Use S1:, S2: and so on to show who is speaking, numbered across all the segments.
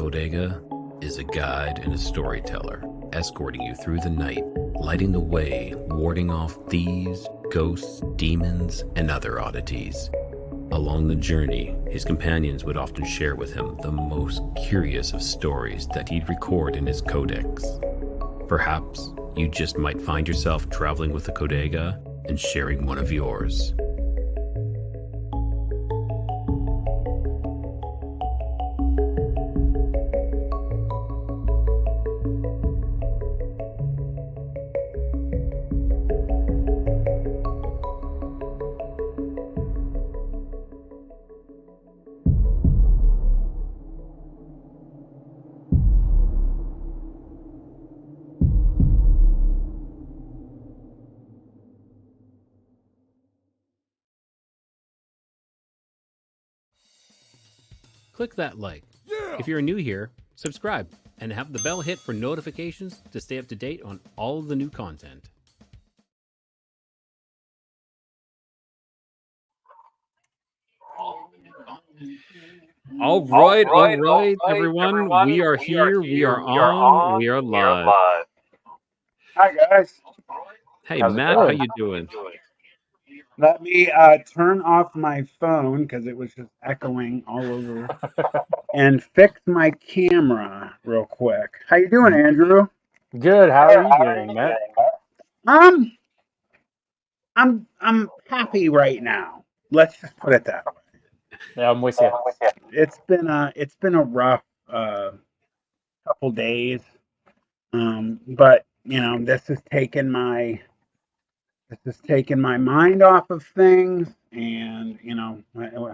S1: bodega is a guide and a storyteller, escorting you through the night, lighting the way, warding off thieves, ghosts, demons, and other oddities. Along the journey, his companions would often share with him the most curious of stories that he'd record in his codex. Perhaps you just might find yourself traveling with a bodega and sharing one of yours. Click that like. If you're new here, subscribe and have the bell hit for notifications to stay up to date on all of the new content. All right, everyone. We are here. We are on. We are live.
S2: Hi guys.
S1: Hey, Matt, how you doing?
S2: Let me turn off my phone because it was just echoing all over, and fix my camera real quick. How you doing, Andrew?
S3: Good. How are you doing, Matt?
S2: I'm happy right now. Let's just put it that way.
S3: Yeah, I'm with you.
S2: It's been a rough couple days, but you know this has taken my mind off of things, and you know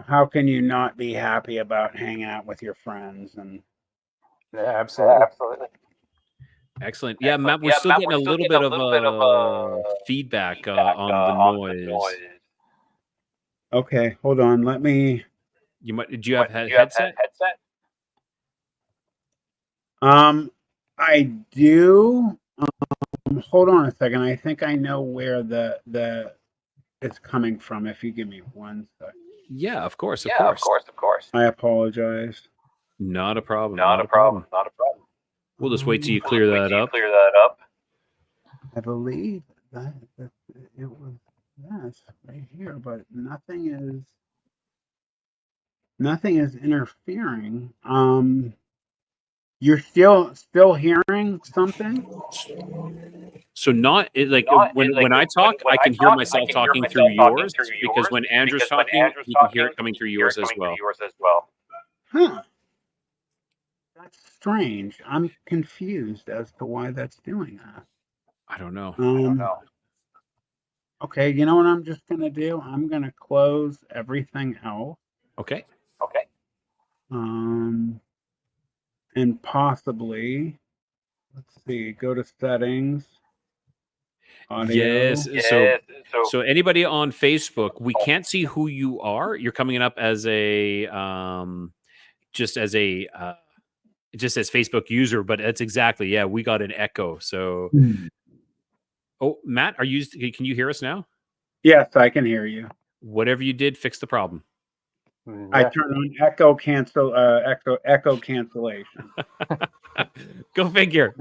S2: how can you not be happy about hanging out with your friends? And
S3: Yeah, absolutely.
S1: Excellent. Yeah, Matt, we're still getting a little bit of feedback on the noise.
S2: Okay, hold on. Let me.
S1: Did you have headset?
S2: I do. Hold on a second. I think I know where the it's coming from. If you give me 1 second.
S1: Yeah, of course.
S2: I apologize.
S1: Not a problem. We'll just wait till you clear that up.
S2: I believe that it was this right here, but nothing is interfering. You're still hearing something?
S1: So when I talk, I can hear myself talking through yours, because when Andrew's talking, you can hear it coming through yours as well.
S2: Huh. That's strange. I'm confused as to why that's doing that.
S1: I don't know.
S2: Okay, you know what I'm just gonna do? I'm gonna close everything else.
S1: Okay.
S2: And possibly, let's see, go to settings. Audio.
S1: Yes. So anybody on Facebook, we can't see who you are. You're coming up as a just as Facebook user, but that's exactly, yeah, we got an echo. So oh, Matt, can you hear us now?
S2: Yes, I can hear you.
S1: Whatever you did, fix the problem.
S3: Yeah.
S2: I turned on echo cancellation.
S1: Go figure.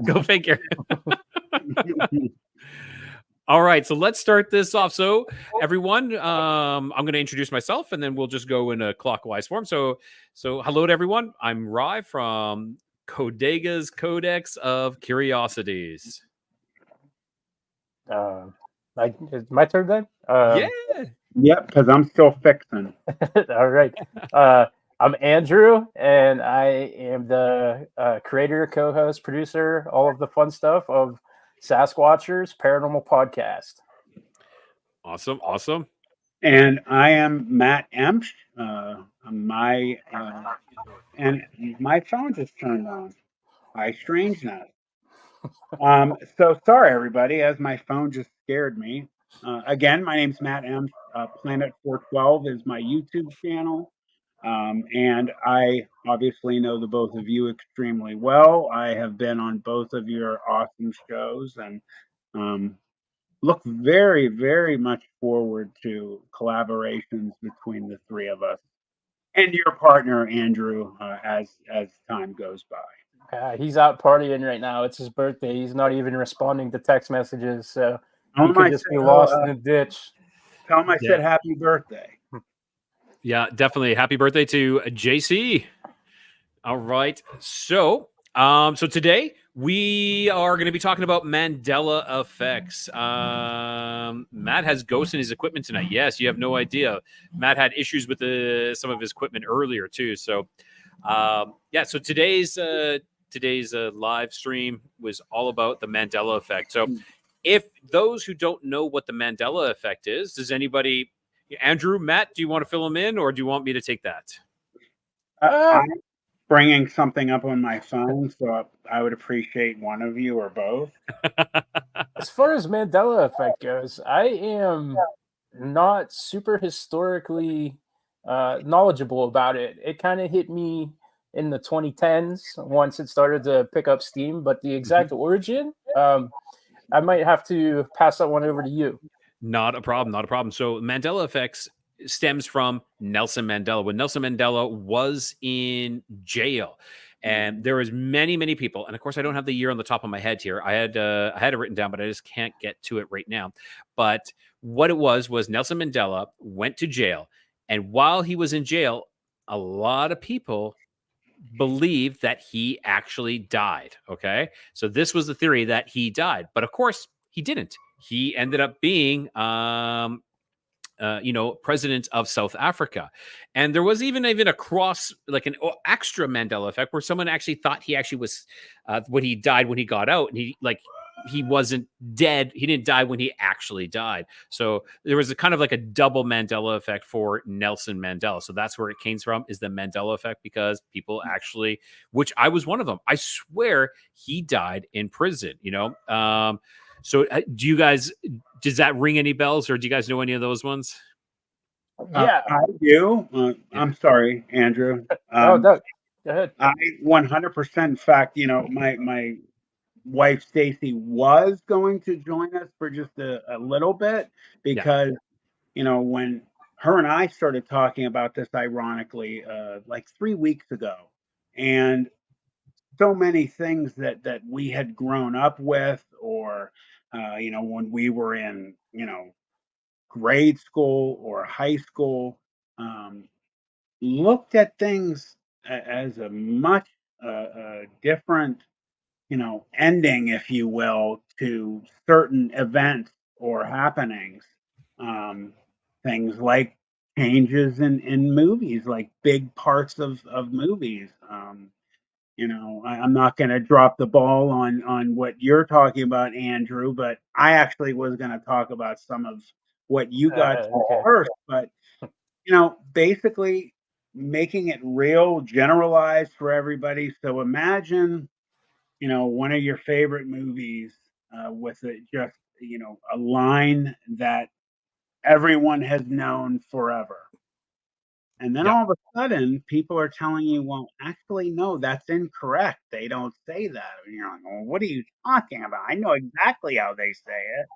S1: All right, so let's start this off. So everyone, I'm going to introduce myself, and then we'll just go in a clockwise form. So hello to everyone. I'm Rye from Codega's Codex of Curiosities.
S3: It's my turn then?
S1: Yeah.
S2: Yep, because I'm still fixing.
S3: All right. I'm Andrew, and I am the creator, co-host, producer, all of the fun stuff of Sasquatchers Paranormal Podcast.
S1: Awesome.
S2: And I am Matt Emsch. And my phone just turned on. Hi, strangeness. So sorry, everybody, as my phone just scared me. Again, my name's Matt Emsch. Planet 412 is my YouTube channel. And I obviously know the both of you extremely well. I have been on both of your awesome shows, and look very, very much forward to collaborations between the three of us. and your partner, Andrew, as time goes by.
S3: He's out partying right now. It's his birthday. He's not even responding to text messages, so
S2: Tell
S3: he
S2: him
S3: could
S2: I
S3: just be
S2: said,
S3: lost in a ditch.
S2: tell him I
S4: Yeah.
S2: said happy birthday.
S4: Yeah, definitely. Happy birthday to JC. All right. So today we are going to be talking about Mandela effects. Matt has ghosts in his equipment tonight. Yes, you have no idea. Matt had issues with some of his equipment earlier too. So, so today's live stream was all about the Mandela effect. So, if those who don't know what the Mandela effect is, does anybody, Andrew, Matt, do you want to fill them in, or do you want me to take that?
S2: I'm bringing something up on my phone, so I would appreciate one of you or both.
S3: As far as Mandela effect goes, I am not super historically knowledgeable about it. It kind of hit me in the 2010s once it started to pick up steam, but the exact origin, I might have to pass that one over to you.
S4: Not a problem. Not a problem. So Mandela effects stems from Nelson Mandela. When Nelson Mandela was in jail, and there was many people, and of course I don't have the year on the top of my head here. I had it written down, but I just can't get to it right now. But what it was Nelson Mandela went to jail, and while he was in jail, a lot of people believed that he actually died. Okay, so this was the theory that he died, but of course he didn't. He ended up being president of South Africa. And there was even a cross, like an extra Mandela effect, where someone actually thought he actually was, when he died, when he got out, and he wasn't dead. He didn't die when he actually died. So there was a kind of like a double Mandela effect for Nelson Mandela. So that's where it came from, is the Mandela effect, because people actually, which I was one of them, I swear he died in prison, So do you guys, does that ring any bells, or do you guys know any of those ones?
S3: Yeah.
S2: I do. I'm sorry, Andrew.
S3: No, go ahead.
S2: I 100%. In fact, my wife Stacy was going to join us for just a little bit, because when her and I started talking about this, ironically, like 3 weeks ago, and so many things that we had grown up with, or when we were in grade school or high school, um, looked at things as a much different ending, if you will, to certain events or happenings. Um, Things like changes in movies, like big parts of movies. I'm not going to drop the ball on what you're talking about, Andrew, but I actually was going to talk about some of what you got to
S3: Okay.
S2: first. But basically making it real, generalized for everybody. So imagine, one of your favorite movies, with just a line that everyone has known forever. And then all of a sudden, people are telling you, well, actually, no, that's incorrect. They don't say that. And you're like, well, what are you talking about? I know exactly how they say it,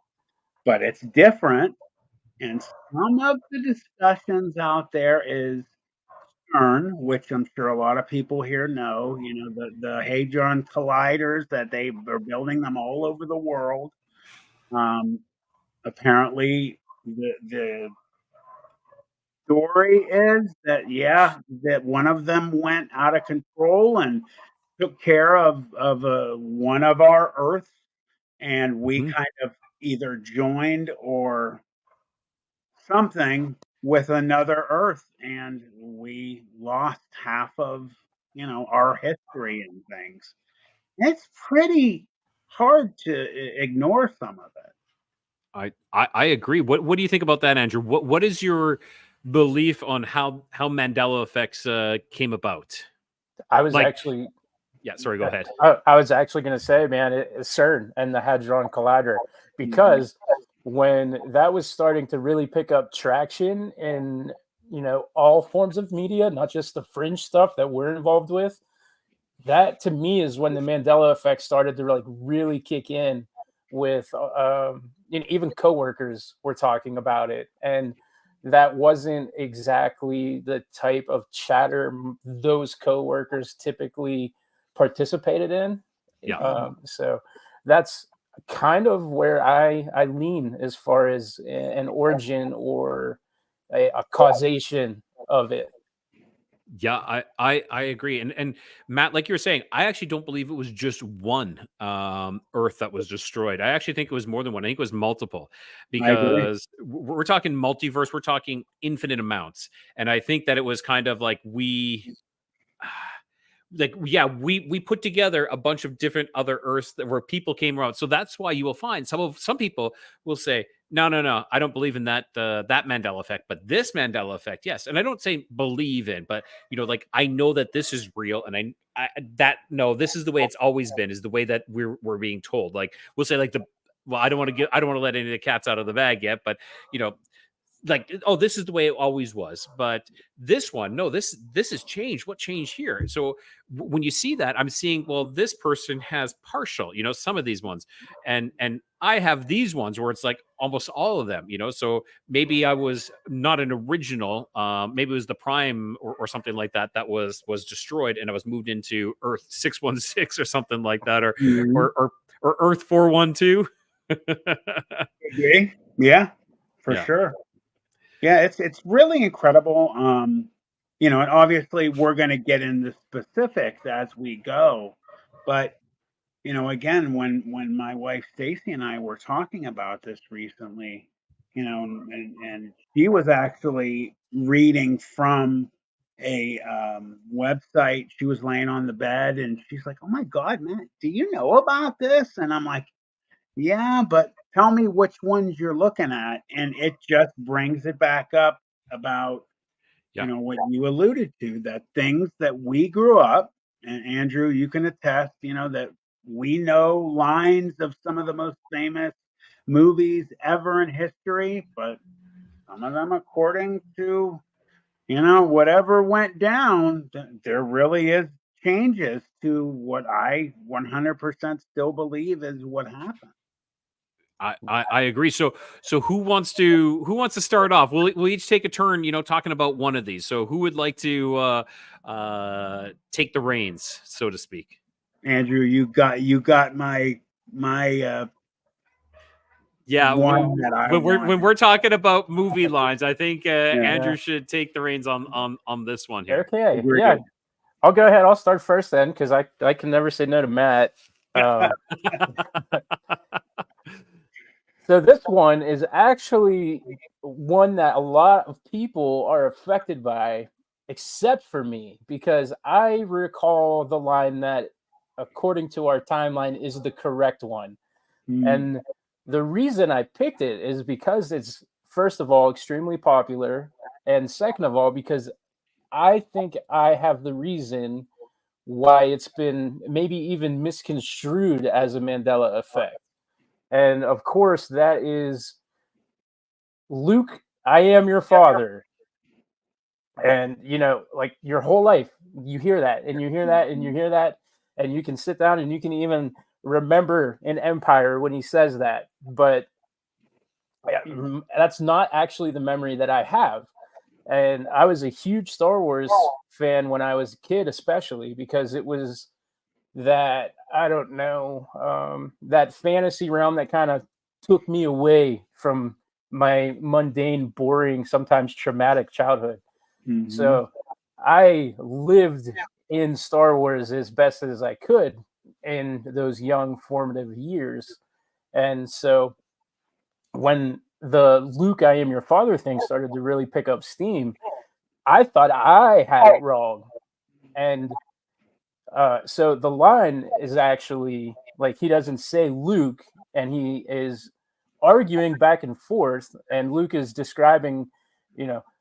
S2: but it's different. And some of the discussions out there is CERN, which I'm sure a lot of people here know, the Hadron Colliders, that they are building them all over the world. Apparently, the story is that, yeah, that one of them went out of control and took care of one of our Earths, and we kind of either joined or something with another Earth, and we lost half of our history and things. It's pretty hard to ignore some of it.
S4: I agree. What do you think about that, Andrew? What is your belief on how Mandela effects came about?
S3: I was
S4: Like-
S3: actually
S4: Yeah, sorry, go ahead.
S3: I was actually going to say, man, it's CERN and the Hadron Collider, because when that was starting to really pick up traction in all forms of media, not just the fringe stuff that we're involved with, that to me is when the Mandela effect started to like really kick in. With even coworkers were talking about it, and that wasn't exactly the type of chatter those coworkers typically participated in.
S4: Yeah.
S3: So that's kind of where I lean as far as an origin or a causation of it.
S4: Yeah, I agree. And Matt, like you were saying, I actually don't believe it was just one Earth that was destroyed. I actually think it was more than one. I think it was multiple,
S2: I agree.
S4: because we're talking multiverse, we're talking infinite amounts. And I think that it was kind of like we put together a bunch of different other Earths where people came around. So that's why you will find some people will say, no, I don't believe in that Mandela effect, but this Mandela effect, yes. And I don't say believe in, but like I know that this is real, and this is the way it's always been, is the way that we're being told. Like we'll say like I don't want to let any of the cats out of the bag yet, but like, oh, this is the way it always was. But this one, no, this has changed. What changed here? So when you see that, I'm seeing, well, this person has partial, some of these ones, and I have these ones where it's like almost all of them, so maybe I was not an original, maybe it was the prime or something like that was destroyed, and I was moved into Earth 616 or something like that, or
S2: Mhm.
S4: or Earth 412.
S2: Agree. Yeah, for
S4: Yeah.
S2: sure. Yeah, it's really incredible. And obviously we're going to get into specifics as we go, but again, when my wife Stacy and I were talking about this recently, and she was actually reading from a website. She was laying on the bed, and she's like, "Oh my God, man, do you know about this?" And I'm like, "Yeah, but tell me which ones you're looking at." And it just brings it back up about,
S4: Yeah.
S2: what you alluded to, that things that we grew up, and Andrew, you can attest, that we know lines of some of the most famous movies ever in history, but some of them, according to, whatever went down, there really is changes to what I 100% still believe is what happened.
S4: I agree. So who wants to start off? We'll each take a turn, talking about one of these. So who would like to take the reins, so to speak?
S2: Andrew, you got my
S4: Yeah,
S2: one that I
S4: when
S2: wanted.
S4: we're talking about movie lines, I think
S2: Yeah,
S3: Yeah.
S4: Andrew should take the reins on this one here.
S3: Okay. Yeah.
S2: agreed.
S3: I'll go ahead. I'll start first then, because I can never say no to Matt. So this one is actually one that a lot of people are affected by, except for me, because I recall the line that, according to our timeline, is the correct one.
S2: Mm,
S3: And the reason I picked it is because it's, first of all, extremely popular, and second of all, because I think I have the reason why it's been maybe even misconstrued as a Mandela effect. And of course, that is Luke, I am your father. And, like your whole life, you hear that and you hear that and you hear that. And you can sit down and you can even remember in Empire when he says that. But that's not actually the memory that I have. And I was a huge Star Wars fan when I was a kid, especially because it was that, I don't know, that fantasy realm that kind of took me away from my mundane, boring, sometimes traumatic childhood.
S2: mhm.
S3: So I lived in Star Wars as best as I could in those young formative years. And so when the Luke, I am your father thing started to really pick up steam, I thought I had it wrong. And so the line is actually like, he doesn't say Luke, and he is arguing back and forth, and Luke is describing,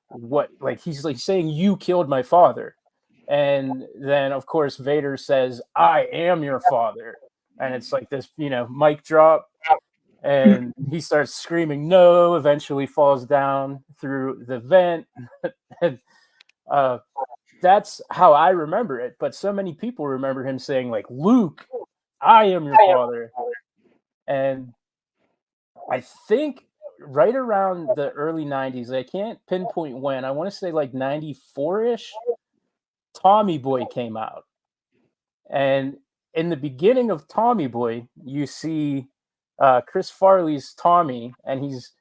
S3: what, like he's like saying, "You killed my father," and then of course Vader says, "I am your father," and it's like this, mic drop, and he starts screaming no, eventually falls down through the vent. And uh, that's how I remember it. But so many people remember him saying, like, "Luke, I am your father." And I think right around the early 90s, I can't pinpoint when, I want to say like 94-ish, Tommy Boy came out. And in the beginning of Tommy Boy, you see Chris Farley's Tommy, and he's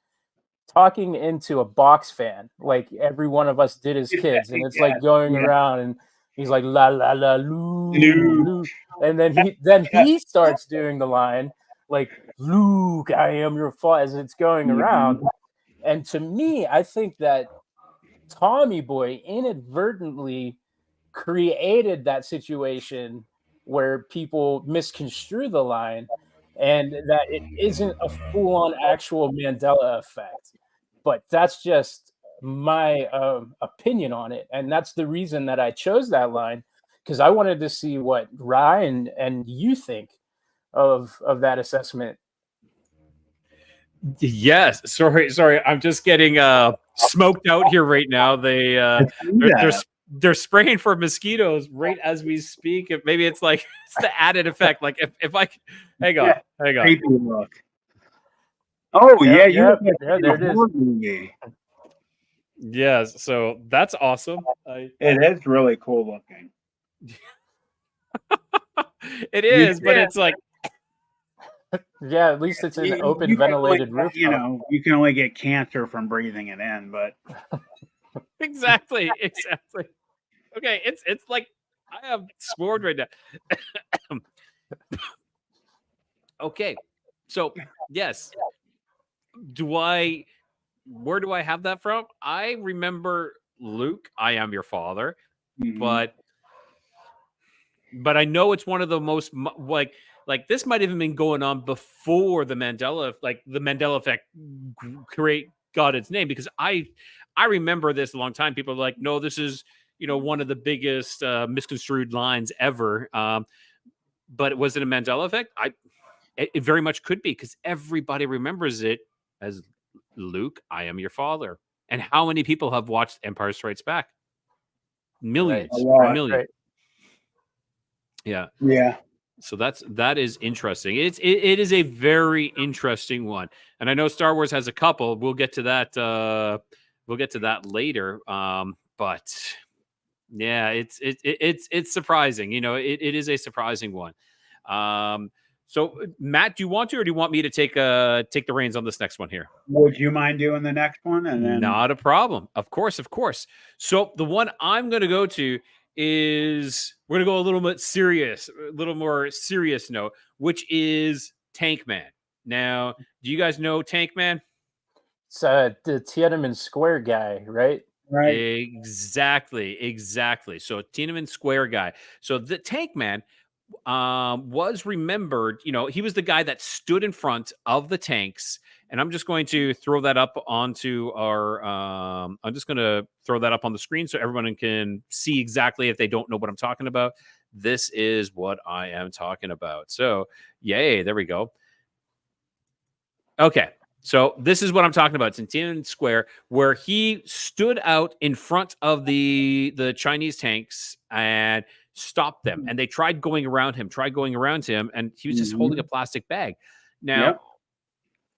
S3: talking into a box fan, like every one of us did as kids, and it's
S2: Yeah,
S3: like going
S2: yeah.
S3: around, and he's like la la la Lou,
S2: Luke.
S3: Lou. And then he starts doing the line like Luke, I am your father, as it's going around. And to me, I think that Tommy Boy inadvertently created that situation where people misconstrue the line, and that it isn't a full-on actual Mandela effect. But that's just my opinion on it, and that's the reason that I chose that line, because I wanted to see what Ryan and you think of that assessment.
S4: Yes, sorry. I'm just getting smoked out here right now. They're spraying for mosquitoes right as we speak. Maybe it's like it's the added effect. Like if I hang on.
S2: Creepy look. Oh yeah,
S3: yeah, there it is.
S2: Movie.
S4: Yes, so that's awesome.
S2: It is really cool looking.
S4: It is, but it's like
S3: yeah, at least it's an open ventilated rooftop.
S2: You know, you can only get cancer from breathing it in, but
S4: exactly. Okay, it's like I have sworn right now. Okay, so yes, where do I have that from? I remember Luke, I am your father, but I know it's one of the most like this might have even been going on before the Mandela Effect got its name, because I remember this a long time. People are like, no, this is one of the biggest misconstrued lines ever. But was it a Mandela Effect? It very much could be, because everybody remembers it as Luke, I am your father. And how many people have watched Empire Strikes Back? Millions.
S3: Right.
S4: Millions.
S3: Right.
S4: Yeah.
S2: Yeah.
S4: So that is interesting. It is a very interesting one. And I know Star Wars has a couple. We'll get to that later. But yeah, it's surprising. It is a surprising one. So Matt, do you want to, or do you want me to take the reins on this next one here?
S2: Would you mind doing the next one? And then
S4: Not a problem. Of course. So the one I'm going to go to is, we're going to go a little bit serious, a little more serious note, which is Tank Man. Now, do you guys know Tank Man?
S3: It's the Tiananmen Square guy, right?
S2: Right.
S4: Exactly. So Tiananmen Square guy. So the Tank Man was remembered. He was the guy that stood in front of the tanks. And I'm just going to throw that up onto our. I'm just going to throw that up on the screen so everyone can see exactly, if they don't know what I'm talking about. This is what I am talking about. So, yay, there we go. Okay, so this is what I'm talking about. It's in Tiananmen Square, where he stood out in front of the Chinese tanks and stopped them. And they tried going around him, and he was just holding a plastic bag. Now,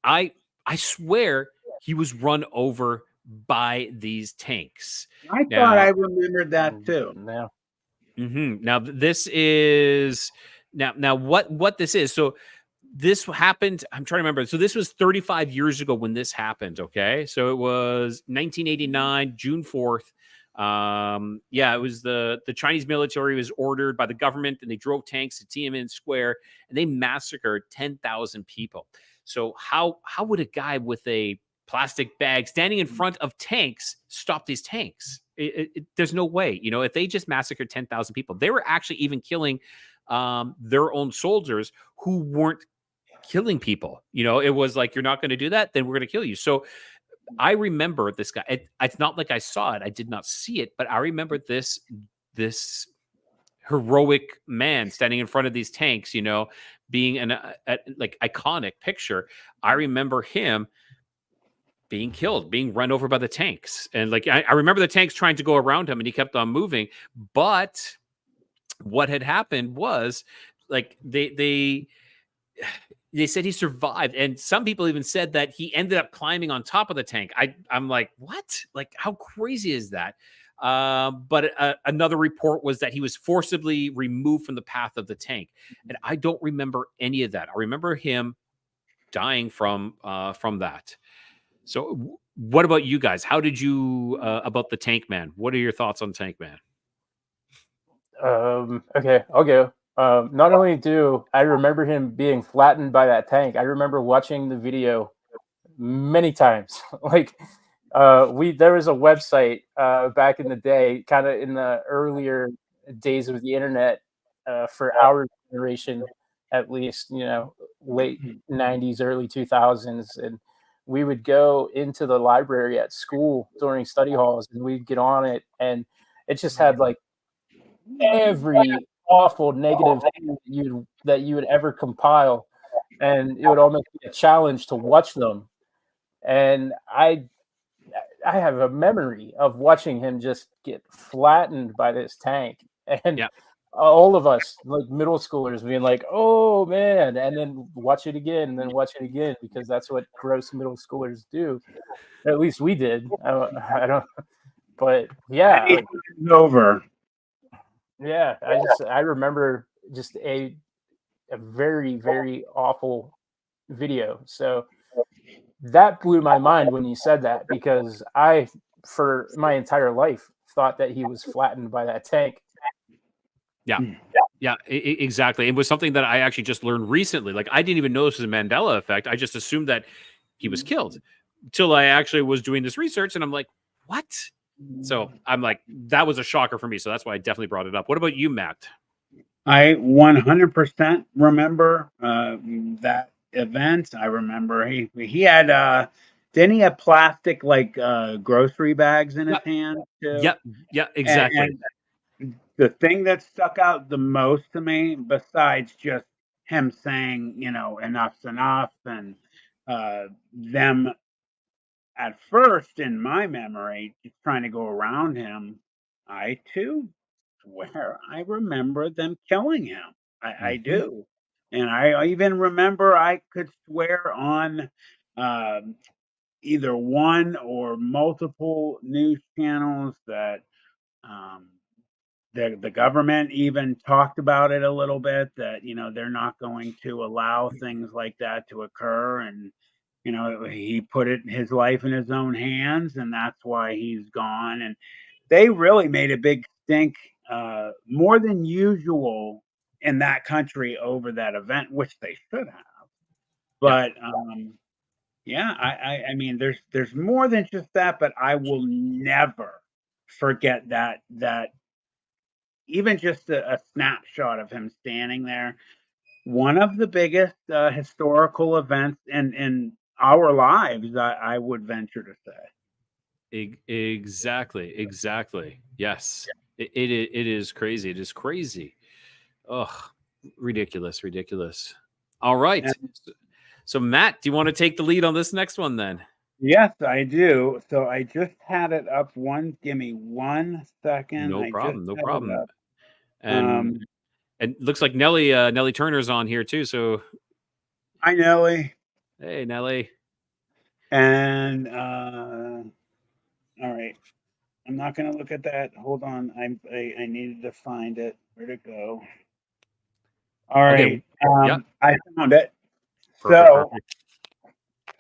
S4: I swear he was run over by these tanks.
S2: I thought I remembered that too.
S3: Now,
S4: Now this is now what this is. So this happened. I'm trying to remember. So this was 35 years ago when this happened. Okay, so it was 1989, June 4th. It was the Chinese military was ordered by the government, and they drove tanks to Tiananmen Square, and they massacred 10,000 people. So how would a guy with a plastic bag standing in front of tanks stop these tanks? There's no way. If they just massacred 10,000 people, they were actually even killing their own soldiers who weren't killing people. It was like, you're not going to do that, then we're going to kill you. So I remember this guy. It's not like I saw it. I did not see it, but I remember this heroic man standing in front of these tanks, being an like iconic picture. I remember him being killed, being run over by the tanks. And like, I remember the tanks trying to go around him, and he kept on moving. But what had happened was, like, they they said he survived, and some people even said that he ended up climbing on top of the tank. I'm like, what? Like, how crazy is that? But another report was that he was forcibly removed from the path of the tank, and I don't remember any of that. I remember him dying from that. So, what about you guys? How did you about the Tank Man? What are your thoughts on Tank Man?
S3: Okay, I'll go. Not only do I remember him being flattened by that tank, I remember watching the video many times. Like, there was a website back in the day, kind of in the earlier days of the internet, for our generation, at least, late '90s, early 2000s, and we would go into the library at school during study halls, and we'd get on it, and it just had like every awful negative thing that you would ever compile, and it would almost be a challenge to watch them. And I have a memory of watching him just get flattened by this tank, and
S4: Yeah.
S3: all of us, like middle schoolers, being like, "Oh man!" and then watch it again, and then watch it again, because that's what gross middle schoolers do. At least we did. I don't, but yeah, like,
S2: Anything's over.
S3: yeah. I remember just a very, very awful video. So that blew my mind when you said that, because I, for my entire life, thought that he was flattened by that tank.
S4: Yeah. Yeah, exactly. It was something that I actually just learned recently. Like, I didn't even know this was a Mandela effect. I just assumed that he was killed till I actually was doing this research, and I'm like, what? So I'm like, that was a shocker for me. So that's why I definitely brought it up. What about you, Matt?
S2: I 100% remember that event. I remember he had didn't he have plastic like grocery bags in his
S4: Yeah,
S2: hand too?
S4: yeah, yeah,
S2: And,
S4: exactly.
S2: the thing that stuck out the most to me, besides just him saying, enough's enough, and them at first, in my memory, just trying to go around him, I too swear I remember them killing him. I
S4: Mhm.
S2: do. And I even remember I could swear on um, either one or multiple news channels that um, the government even talked about it a little bit, that they're not going to allow things like that to occur, and he put his life in his own hands, and that's why he's gone. And they really made a big stink, more than usual, in that country over that event, which they should have.
S4: Yeah,
S2: But yeah, I mean, there's more than just that, but I will never forget that even just a snapshot of him standing there. One of the biggest historical events in our lives, I would venture to say.
S4: exactly, exactly. Yes, it is crazy. It is crazy. Ugh, ridiculous, ridiculous. All right. So, Matt, do you want to take the lead on this next one then?
S2: Yes, I do. So I just had it up give me 1 second.
S4: No
S2: I just
S4: problem, no
S2: had it
S4: problem.
S2: up.
S4: And looks like Nelly Turner's on here too. So,
S2: Hi, Nelly.
S4: hey, Nelly.
S2: And all right. I'm not gonna look at that. Hold on. I needed to find it. Where'd it go? All
S4: Okay.
S2: right.
S4: Yeah.
S2: I found it.
S4: Perfect.
S2: So
S4: Perfect.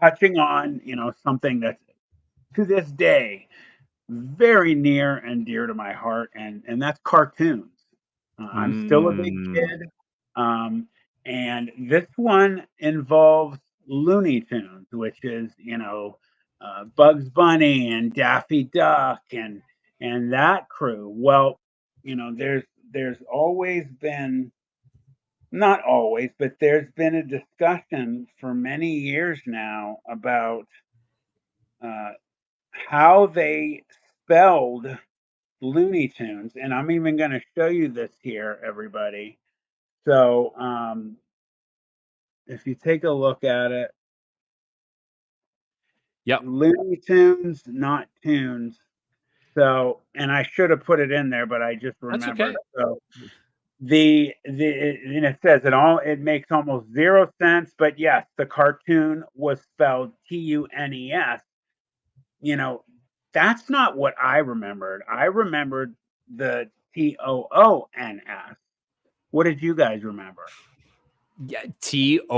S2: touching on, something that's to this day very near and dear to my heart, and that's cartoons. I'm still a big
S4: Mm,
S2: kid, um, and this one involves Looney Tunes, which is Bugs Bunny and Daffy Duck and that crew. Well, there's always been, not always, but there's been a discussion for many years now about uh, how they spelled Looney Tunes, and I'm even going to show you this here, everybody. So, if you take a look at it,
S4: yep.
S2: Looney Tunes, not tunes. So, and I should have put it in there, but I just
S4: That's okay.
S2: remembered. So, and it says it makes almost zero sense, but yes, the cartoon was spelled Tunes. You know, that's not what I remembered. I remembered the Toons. What did you guys remember?
S4: Yeah, Toons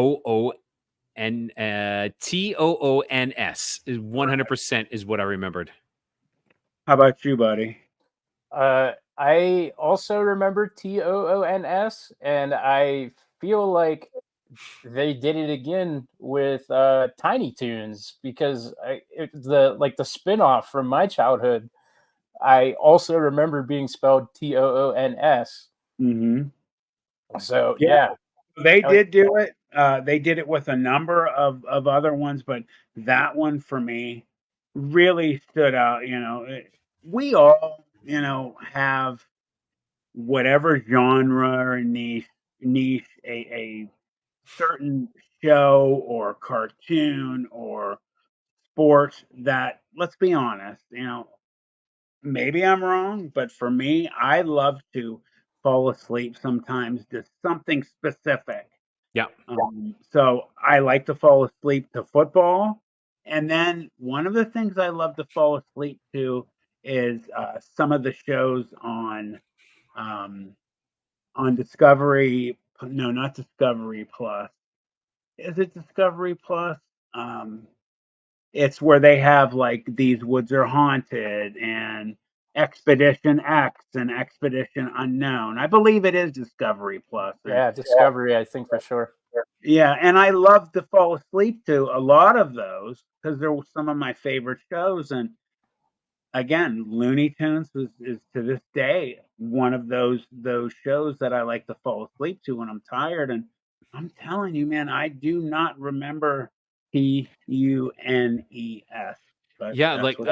S4: is 100% is what I remembered.
S2: How about you, buddy?
S3: I also remember TOONS, and I feel like they did it again with Tiny Toons because the spinoff from my childhood. I also remember being spelled TOONS.
S2: Mm-hmm.
S3: So
S2: Yeah,
S3: yeah,
S2: they
S3: I-
S2: did do it. They did it with a number of other ones, but that one for me really stood out. We all, have whatever genre or niche a certain show or cartoon or sports that, let's be honest, maybe I'm wrong, but for me, I love to fall asleep sometimes to something specific.
S4: Yeah.
S2: So I like to fall asleep to football. And then one of the things I love to fall asleep to is some of the shows um, on Discovery. No, not Discovery Plus. Is it Discovery Plus? Um, it's where they have like These Woods Are Haunted and Expedition X and Expedition Unknown. I believe it is Discovery Plus. And
S3: yeah, Discovery, I think for sure.
S2: yeah, and I love to fall asleep to a lot of those because they're some of my favorite shows. And again, Looney Tunes is to this day one of those shows that I like to fall asleep to when I'm tired. And I'm telling you, man, I do not remember Tunes, but
S4: Yeah,
S2: that's
S4: like
S2: what.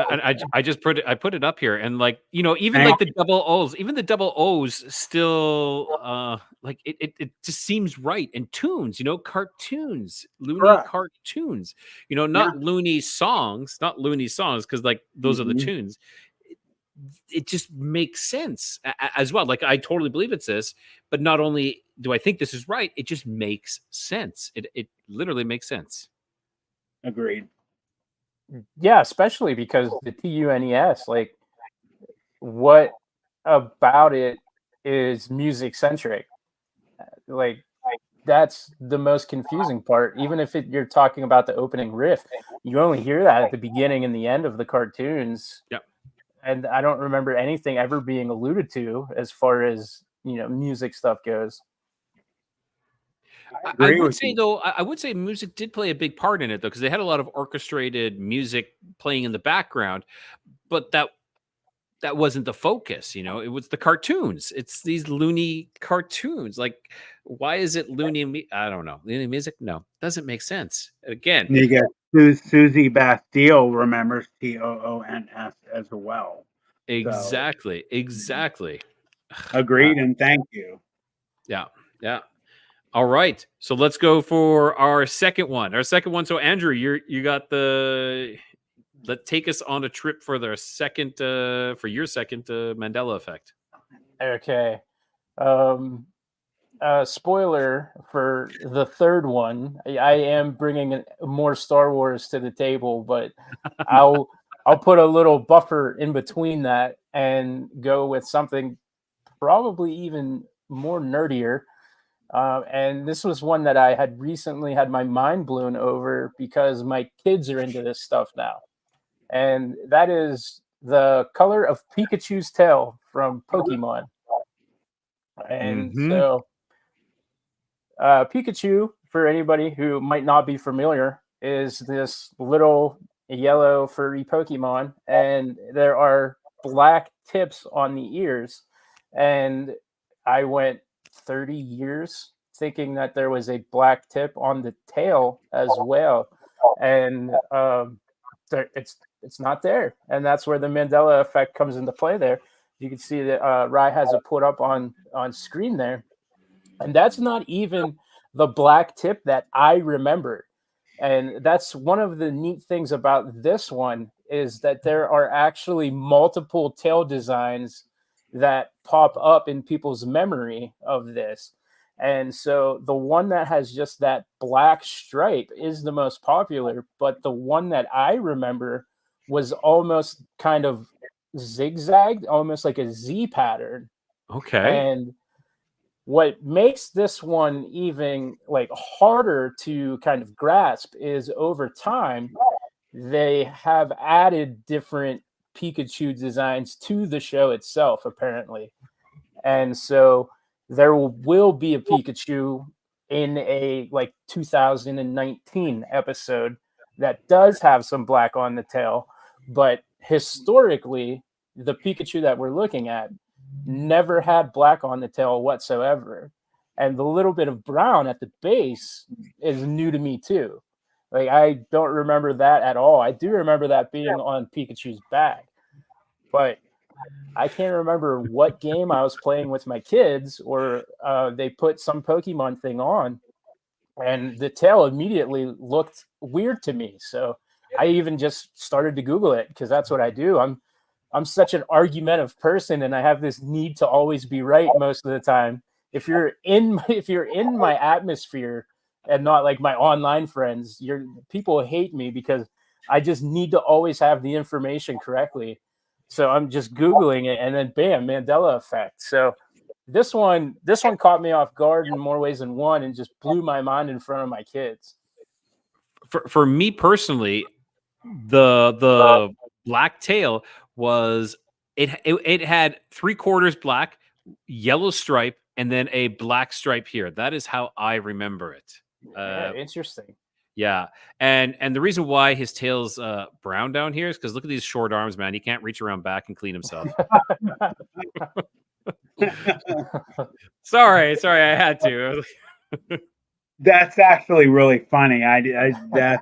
S4: I just put it up here, and like even
S2: Thank
S4: like the double O's, even the double O's still like it just seems right. And tunes, cartoons, loony
S2: correct.
S4: cartoons,
S2: Yeah.
S4: not loony songs, because like those are the
S2: Mhm.
S4: tunes. It just makes sense as well. Like I totally believe it's this, but not only do I think this is right, it just makes sense. It literally makes sense.
S2: Agreed.
S3: Yeah, especially because the TUNES, like, what about it is music centric? Like, that's the most confusing part. Even if you're talking about the opening riff, you only hear that at the beginning and the end of the cartoons.
S4: Yep.
S3: And I don't remember anything ever being alluded to as far as music stuff goes.
S2: I
S4: I
S2: agree
S4: would
S2: with
S4: say
S2: you.
S4: though, I would say music did play a big part in it though, because they had a lot of orchestrated music playing in the background, but that wasn't the focus. It was the cartoons. It's these loony cartoons. Like, why is it loony? I don't know. Loony music? No, doesn't make sense. Again,
S2: You get Susie Bastille remembers Toons as well. So
S4: exactly. Uh,
S2: agreed and thank you.
S4: yeah, yeah. All right, so let's go for our second one. So Andrew, you got take us on a trip for the second for your second Mandela effect.
S3: Okay. Um, Spoiler for the third one. I am bringing more Star Wars to the table, but I'll put a little buffer in between that and go with something probably even more nerdier. And this was one that I had recently had my mind blown over because my kids are into this stuff now, and that is the color of Pikachu's tail from Pokemon. And
S4: Mm-hmm.
S3: so Pikachu, for anybody who might not be familiar, is this little yellow furry Pokemon, and there are black tips on the ears. And I went 30 years thinking that there was a black tip on the tail as well, and it's not there, and that's where the Mandela effect comes into play. There, you can see that Rye has it put up on screen there, and that's not even the black tip that I remember. And that's one of the neat things about this one is that there are actually multiple tail designs that pop up in people's memory of this. And so the one that has just that black stripe is the most popular, but the one that I remember was almost kind of zigzagged, almost like a Z pattern.
S4: Okay.
S3: And what makes this one even like harder to kind of grasp is over time they have added different Pikachu designs to the show itself, apparently. And so there will be a Pikachu in a like 2019 episode that does have some black on the tail, but historically, the Pikachu that we're looking at never had black on the tail whatsoever. And the little bit of brown at the base is new to me too. Like I don't remember that at all. I do remember that being on Pikachu's back, but I can't remember what game I was playing with my kids, or they put some Pokemon thing on, and the tail immediately looked weird to me. So I even just started to Google it because that's what I do. I'm such an argumentative person, and I have this need to always be right most of the time. If you're in my atmosphere and not like my online friends, people hate me because I just need to always have the information correctly. So I'm just Googling it, and then bam, Mandela Effect. So this one caught me off guard in more ways than one, and just blew my mind in front of my kids.
S4: For me personally, the black tail was it had 3/4 black, yellow stripe, and then a black stripe here. That is how I remember it.
S3: Yeah, interesting.
S4: Yeah, and the reason why his tail's brown down here is because look at these short arms, man. He can't reach around back and clean himself. sorry, I had to.
S2: That's actually really funny. That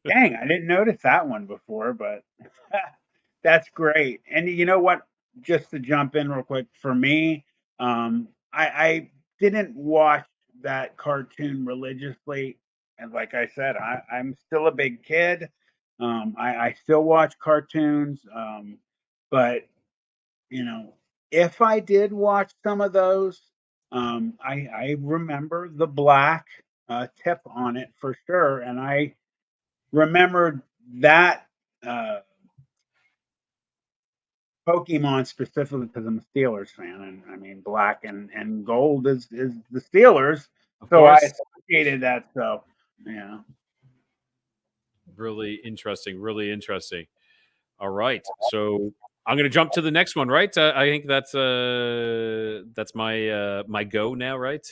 S2: dang, I didn't notice that one before, but that's great. And you know what? Just to jump in real quick, for me, I didn't watch that cartoon religiously, and like I said, I'm still a big kid. I still watch cartoons, but you know, if I did watch some of those, I remember the black tip on it for sure, and I remembered that uh, Pokemon specifically because I'm a Steelers fan, and I mean black and gold is the Steelers,
S4: Of
S2: so I
S4: course.
S2: associated that. So yeah,
S4: Really interesting. Really interesting. All right. So I'm going to jump to the next one, right? I think that's my go now, right?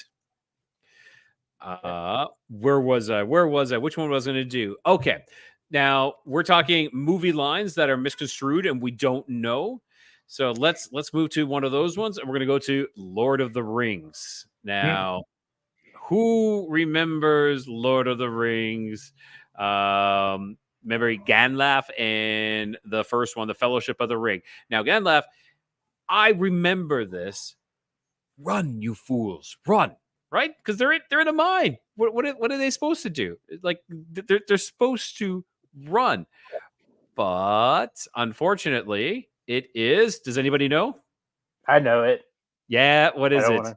S4: Where was I? Where was I? Which one was I going to do? Okay. Now we're talking movie lines that are misconstrued and we don't know. So let's move to one of those ones, and we're going to go to Lord of the Rings. Now, who remembers Lord of the Rings? Remember Gandalf and the first one, the Fellowship of the Ring. Now, Gandalf, I remember this. Run, you fools, run! Right? Because they're in a mine. What are they supposed to do? Like they're supposed to run, but unfortunately, it is. Does anybody know?
S3: I know it.
S4: Yeah. What
S3: I
S4: is
S3: don't
S4: it?
S3: want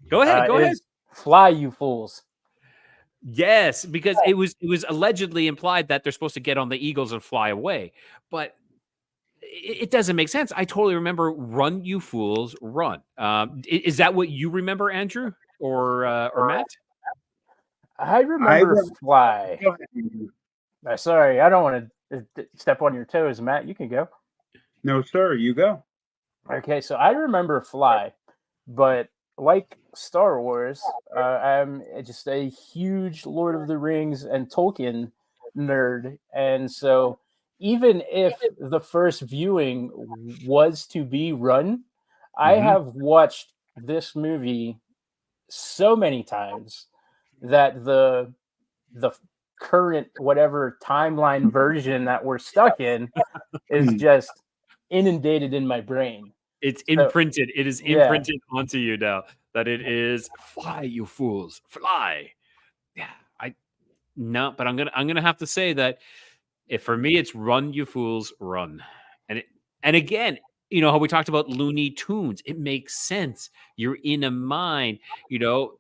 S4: Go
S3: to.
S4: ahead. Go ahead.
S3: Is fly, you fools.
S4: Yes, because it was allegedly implied that they're supposed to get on the eagles and fly away, but it doesn't make sense. I totally remember "Run, you fools, run." Is that what you remember, Andrew or Matt?
S3: I
S2: I
S3: remember
S2: remember.
S3: fly.
S2: Go ahead, Andrew.
S3: Sorry, I don't want to step on your toes, Matt. You can go.
S2: No, sir, you go.
S3: Okay, so I remember fly, but like Star Wars, I'm just a huge Lord of the Rings and Tolkien nerd, and so even if the first viewing was to be Run, I
S2: Hmm.
S3: have watched this movie so many times that the current whatever timeline version that we're stuck in is just inundated in my brain.
S4: It's
S3: So
S4: imprinted. It is
S3: yeah,
S4: imprinted onto you now that it is "Fly, you fools, fly." Yeah, I no, but I'm gonna have to say that if for me it's "Run, you fools, run," and again. you know, how we talked about Looney Tunes. It makes sense. You're in a mine, you know.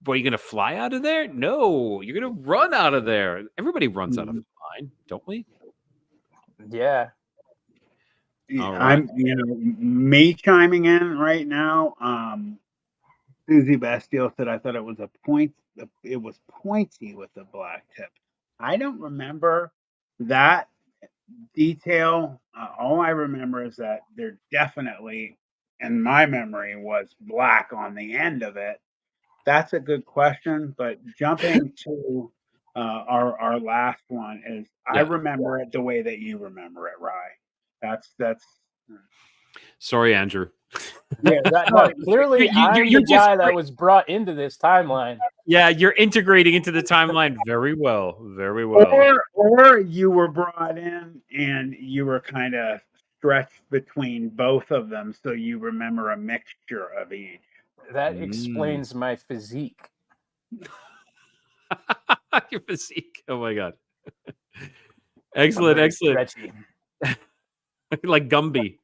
S4: What, are you going to fly out of there? No, you're going to run out of there. Everybody runs out of a mine, don't we?
S3: Yeah.
S4: All right.
S2: I'm, me chiming in right now. Susie Bastille said, I thought it was it was pointy with a black tip. I don't remember that detail. All I remember is that there definitely, in my memory, was black on the end of it. That's a good question, but jumping to our last one is, I
S4: Yeah.
S2: remember it the way that you remember it, Rye. That's
S4: Sorry, Andrew.
S2: yeah.
S3: No, clearly I'm
S4: You're
S3: the
S4: just
S3: guy that was brought into this timeline.
S4: yeah, you're integrating into the timeline very well, very well.
S2: Or you were brought in and you were kind of stretched between both of them, so you remember a mixture of each.
S3: That
S4: Mm.
S3: explains my physique.
S4: Your physique. Oh my god.
S3: I'm
S4: Excellent,
S3: very
S4: excellent.
S3: stretchy.
S4: Like Gumby.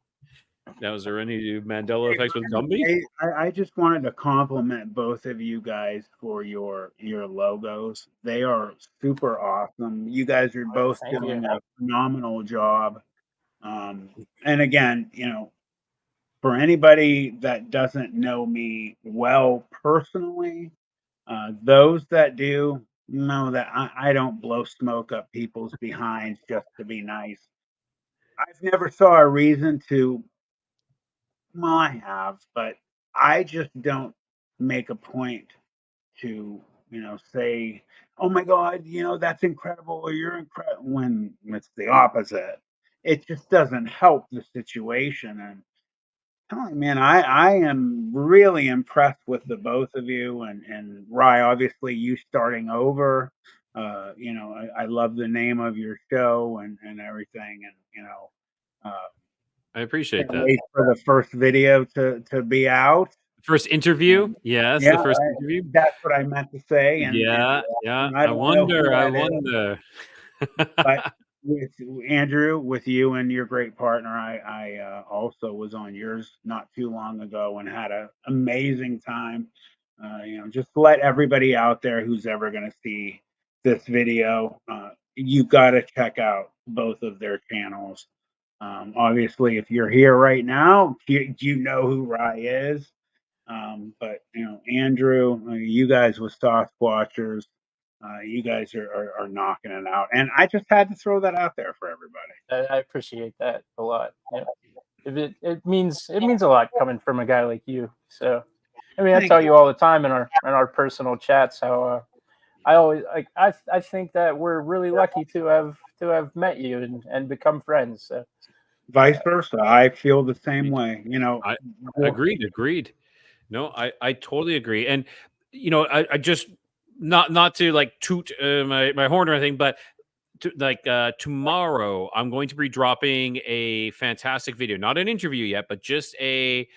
S4: Now, is there any Mandela effects with Gumby?
S2: I just wanted to compliment both of you guys for your logos. They are super awesome. You guys are both
S3: Thank you.
S2: doing a phenomenal job. And again, for anybody that doesn't know me well personally, those that do know that I don't blow smoke up people's behinds just to be nice. I've never saw a reason to. Well, I have, but I just don't make a point to, say, "Oh my God, that's incredible," or "You're incredible," when it's the opposite. It just doesn't help the situation. And telling man, I am really impressed with the both of you, and Rye, obviously you starting over. I love the name of your show and everything, and uh,
S4: I appreciate
S2: can't
S4: that.
S2: wait for the first video to be out.
S4: First interview? Yes,
S2: Yeah,
S4: the first interview.
S2: that's what I meant to say,
S4: Yeah, yeah.
S2: and I
S4: I
S2: don't know who
S4: wonder, I
S2: that is,
S4: wonder.
S2: but with Andrew, with you and your great partner, I also was on yours not too long ago and had an amazing time. Just let everybody out there who's ever going to see this video, you got to check out both of their channels. Obviously, if you're here right now, you know who Rye is. But Andrew, you guys with Sasquatchers, you guys are knocking it out, and I just had to throw that out there for everybody.
S3: I appreciate that a lot. Yeah. It means a lot coming from a guy like you. So, I mean, I
S2: Thank
S3: tell
S2: you.
S3: you all the time in our personal chats how I always like I think that we're really lucky to have met you and become friends. So,
S2: Vice versa, I feel the same way.
S4: I agreed. No, I totally agree. And I just not to like toot my horn or anything, but tomorrow I'm going to be dropping a fantastic video, not an interview yet, but just a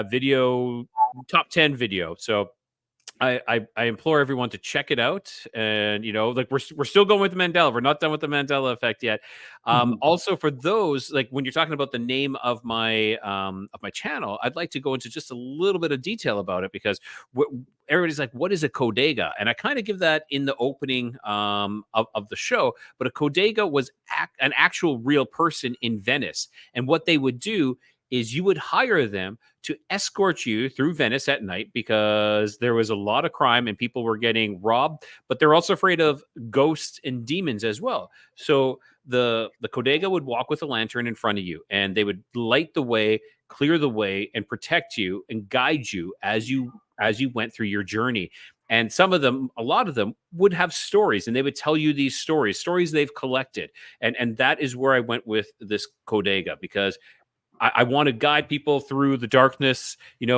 S4: video, top 10 video. So I implore everyone to check it out, and like we're still going with Mandela. We're not done with the Mandela effect yet.
S2: Mhm.
S4: Also, for those, like when you're talking about the name of my channel, I'd like to go into just a little bit of detail about it, because everybody's like, "What is a Kodega?" And I kind of give that in the opening of the show. But a Kodega was an actual real person in Venice, and what they would do is you would hire them to escort you through Venice at night, because there was a lot of crime and people were getting robbed, but they're also afraid of ghosts and demons as well. So the Kodega would walk with a lantern in front of you, and they would light the way, clear the way, and protect you and guide you as you went through your journey. And some of them, a lot of them, would have stories, and they would tell you these stories they've collected. And that is where I went with this Kodega, because I want to guide people through the darkness,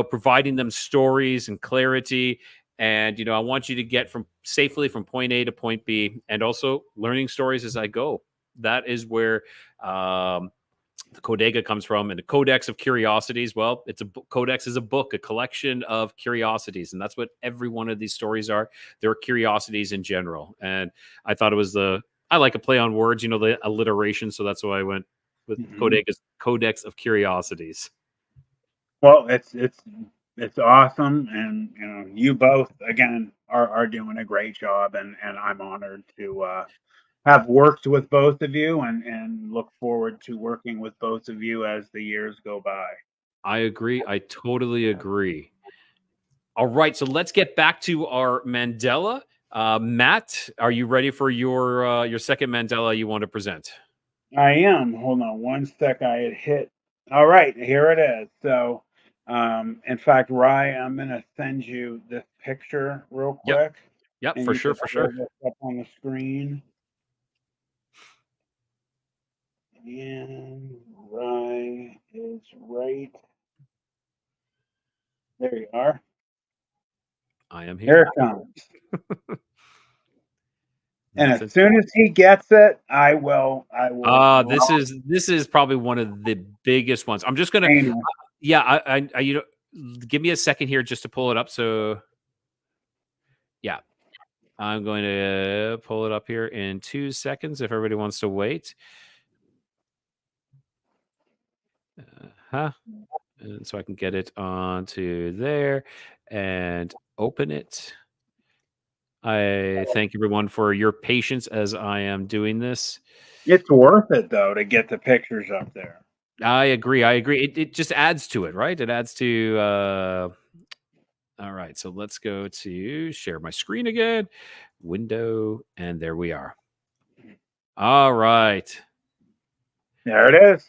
S4: providing them stories and clarity. And, I want you to get safely from point A to point B, and also learning stories as I go. That is where the Kodega comes from. And the Codex of Curiosities, well, Codex is a book, a collection of curiosities. And that's what every one of these stories are. They're curiosities in general. And I thought I like a play on words, the alliteration. So that's why I went with
S2: Mhm.
S4: Codex of Curiosities.
S2: Well, it's awesome, and you both again are doing a great job, and I'm honored to have worked with both of you, and look forward to working with both of you as the years go by.
S4: I agree. I totally agree. All right, so let's get back to our Mandela. Matt, are you ready for your second Mandela you want to present?
S2: I am. Hold on one sec. I had hit. All right, here it is. So, in fact, Rye, I'm gonna send you this picture real
S4: Yep,
S2: quick,
S4: yep,
S2: and
S4: for
S2: you
S4: sure,
S2: can
S4: for
S2: throw
S4: sure.
S2: this up on the screen. And Rye is right. There you are.
S4: I am
S2: Here
S4: here.
S2: it comes. And as
S4: Nonsense.
S2: soon as he gets it, I will. I will.
S4: This is probably one of the biggest ones. I'm just gonna, yeah, give me a second here just to pull it up. So yeah, I'm going to pull it up here in 2 seconds if everybody wants to wait. Huh? And so I can get it onto there and open it. I thank everyone for your patience as I am doing this.
S2: It's worth it though to get the pictures up there.
S4: I agree. I agree. It just adds to it, right? It adds to. All right. So let's go to share my screen again, window, and there we are. All right.
S2: There it is.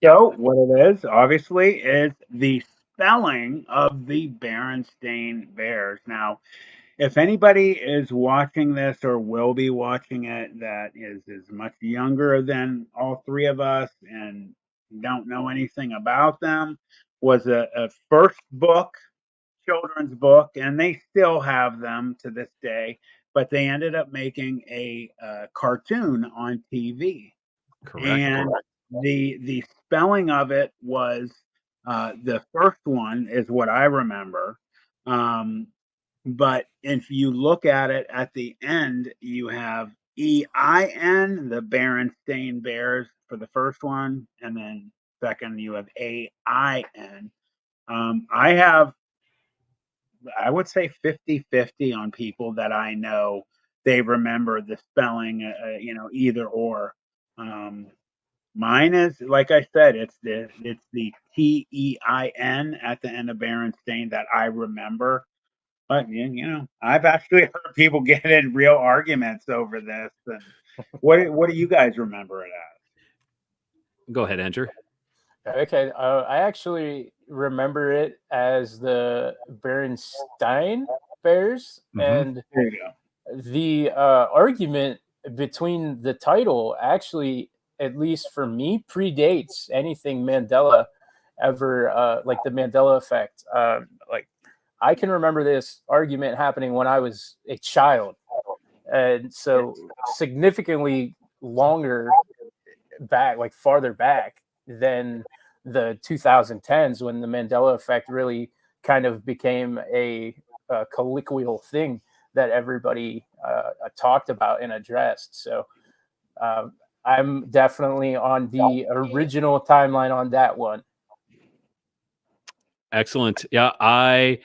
S4: Yeah.
S2: So what it is, obviously, is the spelling of the Berenstain Bears. Now, if anybody is watching this or will be watching it that is much younger than all three of us and don't know anything about them, was a first book, children's book, and they still have them to this day. But they ended up making a cartoon on TV,
S4: Correct.
S2: and the spelling of it was the first one is what I remember. But if you look at it at the end, you have EIN, the Berenstain Bears for the first one, and then second you have AIN. I have, I would say 50-50 on people that I know. They remember the spelling, either or. Um, Mine is, like I said, it's the TEIN at the end of Berenstain that I remember. But I've actually heard people get in real arguments over this. And what do you guys remember it as?
S4: Go ahead, Andrew.
S3: Okay, I actually remember it as the Bernstein Bears,
S4: Mhm.
S3: and
S2: There you go.
S3: the argument between the title actually, at least for me, predates anything Mandela ever, like the Mandela Effect. Like I can remember this argument happening when I was a child, and so significantly longer back, like farther back than the 2010s when the Mandela Effect really kind of became a colloquial thing that everybody talked about and addressed. So uh, I'm definitely on the original timeline on that one.
S4: Excellent. Yeah, I'm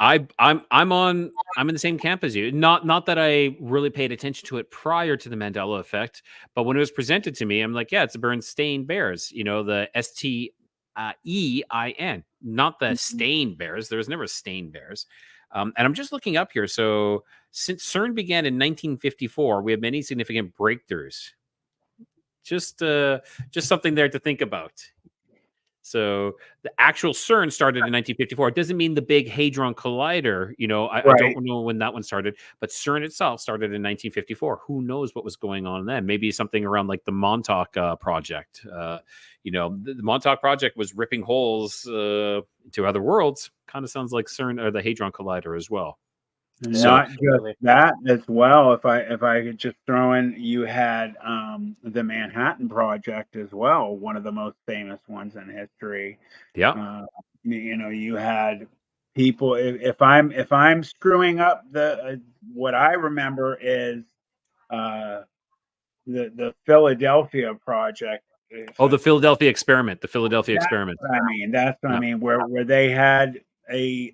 S4: in the same camp as you. Not that I really paid attention to it prior to the Mandela Effect, but when it was presented to me, I'm like, yeah, it's the Bernstein Bears. The STEIN, not the Stain Bears. There was never Stain Bears. And I'm just looking up here. So since CERN began in 1954, we have many significant breakthroughs. Just something there to think about. So the actual CERN started in 1954. It doesn't mean the Big Hadron Collider. I don't
S2: Right.
S4: know when that one started, but CERN itself started in 1954. Who knows what was going on then? Maybe something around like the Montauk Project. The Montauk Project was ripping holes into other worlds. Kind of sounds like CERN or the Hadron Collider as well. So
S2: Not just that as well. If I could just throw in, you had the Manhattan Project as well, one of the most famous ones in history.
S4: yeah,
S2: You had people. If I'm screwing up what I remember is uh, the Philadelphia Project.
S4: Oh, the Philadelphia experiment. The Philadelphia
S2: That's
S4: experiment.
S2: what I mean. That's what I
S4: Yeah.
S2: mean. Where they had a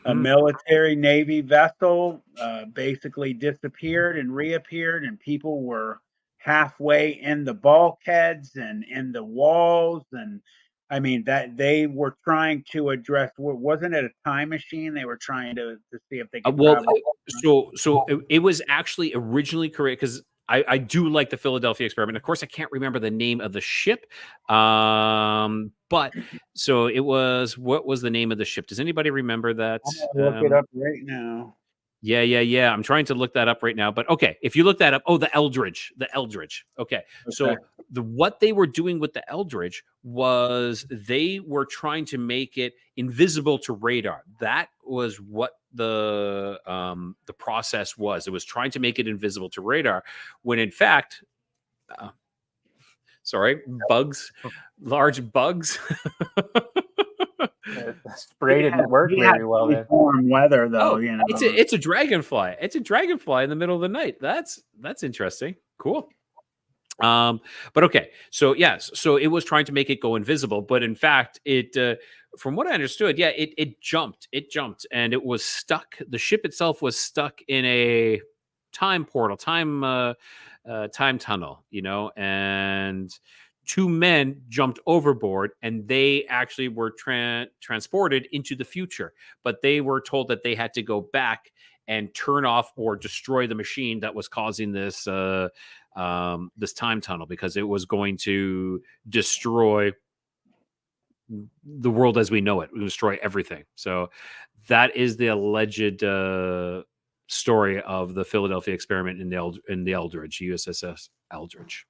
S2: military Navy vessel basically disappeared and reappeared, and people were halfway in the bulkheads and in the walls, and I mean that they were trying to address. Wasn't it a time machine? They were trying to see if they could
S4: Well,
S2: travel.
S4: it was actually originally correct because I do like the Philadelphia experiment. Of course, I can't remember the name of the ship, but so it was. What was the name of the ship? Does anybody remember that?
S2: I'm gonna look it up right now.
S4: Yeah. I'm trying to look that up right now. But okay, if you look that up, oh, the Eldridge. Okay. So what they were doing with the Eldridge was they were trying to make it invisible to radar. That was what the process was. It was trying to make it invisible to radar, when in fact, large bugs.
S3: Spray didn't work very well then.
S2: Warm weather, though.
S4: Oh,
S2: You know,
S4: it's a dragonfly. It's a dragonfly in the middle of the night. That's interesting. Cool. But okay. So yes. So it was trying to make it go invisible, but in fact, it from what I understood, yeah, it jumped. It jumped, and it was stuck. The ship itself was stuck in a time portal, time tunnel. And two men jumped overboard, and they actually were transported into the future, but they were told that they had to go back and turn off or destroy the machine that was causing this this time tunnel, because it was going to destroy the world as we know it. It would destroy everything. So that is the alleged story of the Philadelphia experiment in the Eldridge, USS Eldridge.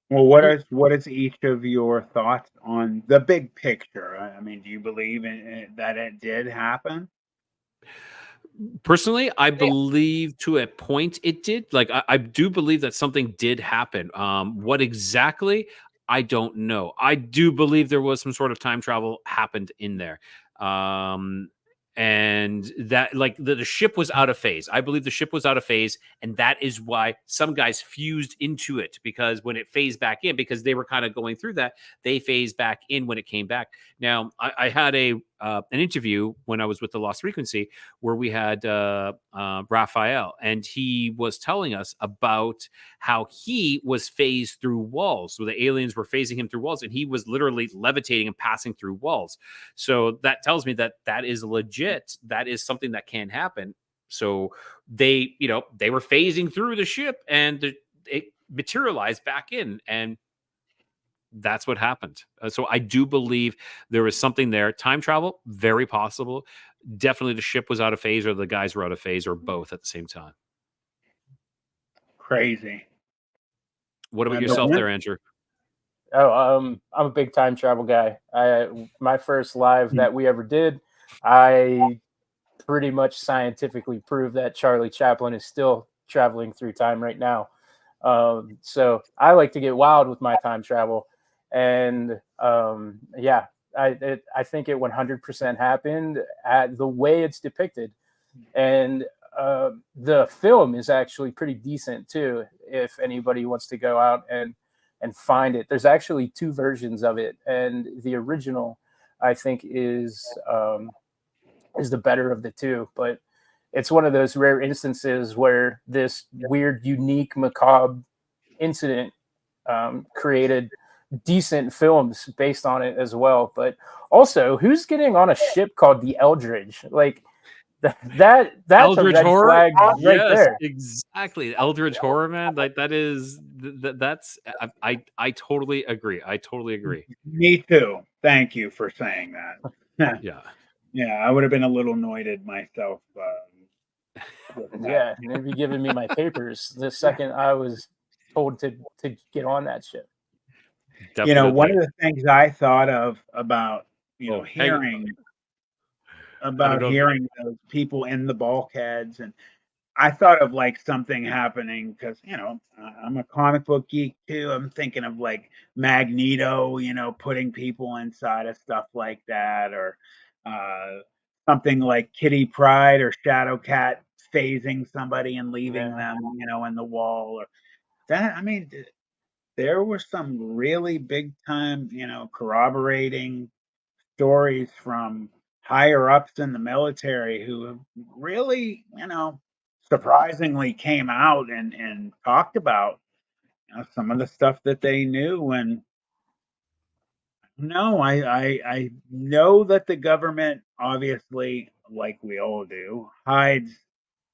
S2: well, what is each of your thoughts on the big picture? I mean, do you believe that it did happen?
S4: Personally, I believe to a point it did. Like, I do believe that something did happen. What exactly, I don't know. I do believe there was some sort of time travel happened in there. And that, like, the ship was out of phase. I believe the ship was out of phase, and that is why some guys fused into it, because when it phased back in, because they were kind of going through that, they phased back in when it came back. Now, I had an interview when I was with the Lost Frequency, where we had Raphael, and he was telling us about how he was phased through walls. So the aliens were phasing him through walls, and he was literally levitating and passing through walls. So that tells me that that is legit. That is something that can happen. So they were phasing through the ship, and it materialized back in, and that's what happened. So I do believe there was something there. Time travel, very possible. Definitely the ship was out of phase, or the guys were out of phase, or both at the same time.
S2: Crazy.
S4: What about yourself there, Andrew?
S3: Oh, I'm a big time travel guy. My first live that we ever did, I pretty much scientifically proved that Charlie Chaplin is still traveling through time right now. So I like to get wild with my time travel, and yeah, I think it 100% happened at the way it's depicted, and the film is actually pretty decent too. If anybody wants to go out and find it, there's actually two versions of it, and the original, I think, is the better of the two. But it's one of those rare instances where this weird, unique, macabre incident created decent films based on it as well. But also, who's getting on a ship called the Eldridge? Like that's
S4: Eldridge
S3: a red
S4: horror,
S3: flag right
S4: yes,
S3: there.
S4: exactly. Eldridge horror, man. Like that's I totally agree. I totally agree.
S2: Me too. Thank you for saying that.
S4: Yeah.
S2: Yeah, I would have been a little annoyed at myself.
S3: Yeah, and they'd be giving me my papers the second I was told to get on that ship.
S4: Definitely.
S2: One of the things I thought of about
S4: Hang
S2: about hearing those people in the bulkheads, and I thought of like something happening because I'm a comic book geek too. I'm thinking of like Magneto, putting people inside of stuff like that, or something like Kitty Pryde or Shadowcat phasing somebody and leaving them, in the wall. Or that. I mean, there were some really big time, corroborating stories from higher ups in the military who really, surprisingly came out and talked about some of the stuff that they knew. And no, I know that the government, obviously, like we all do, hides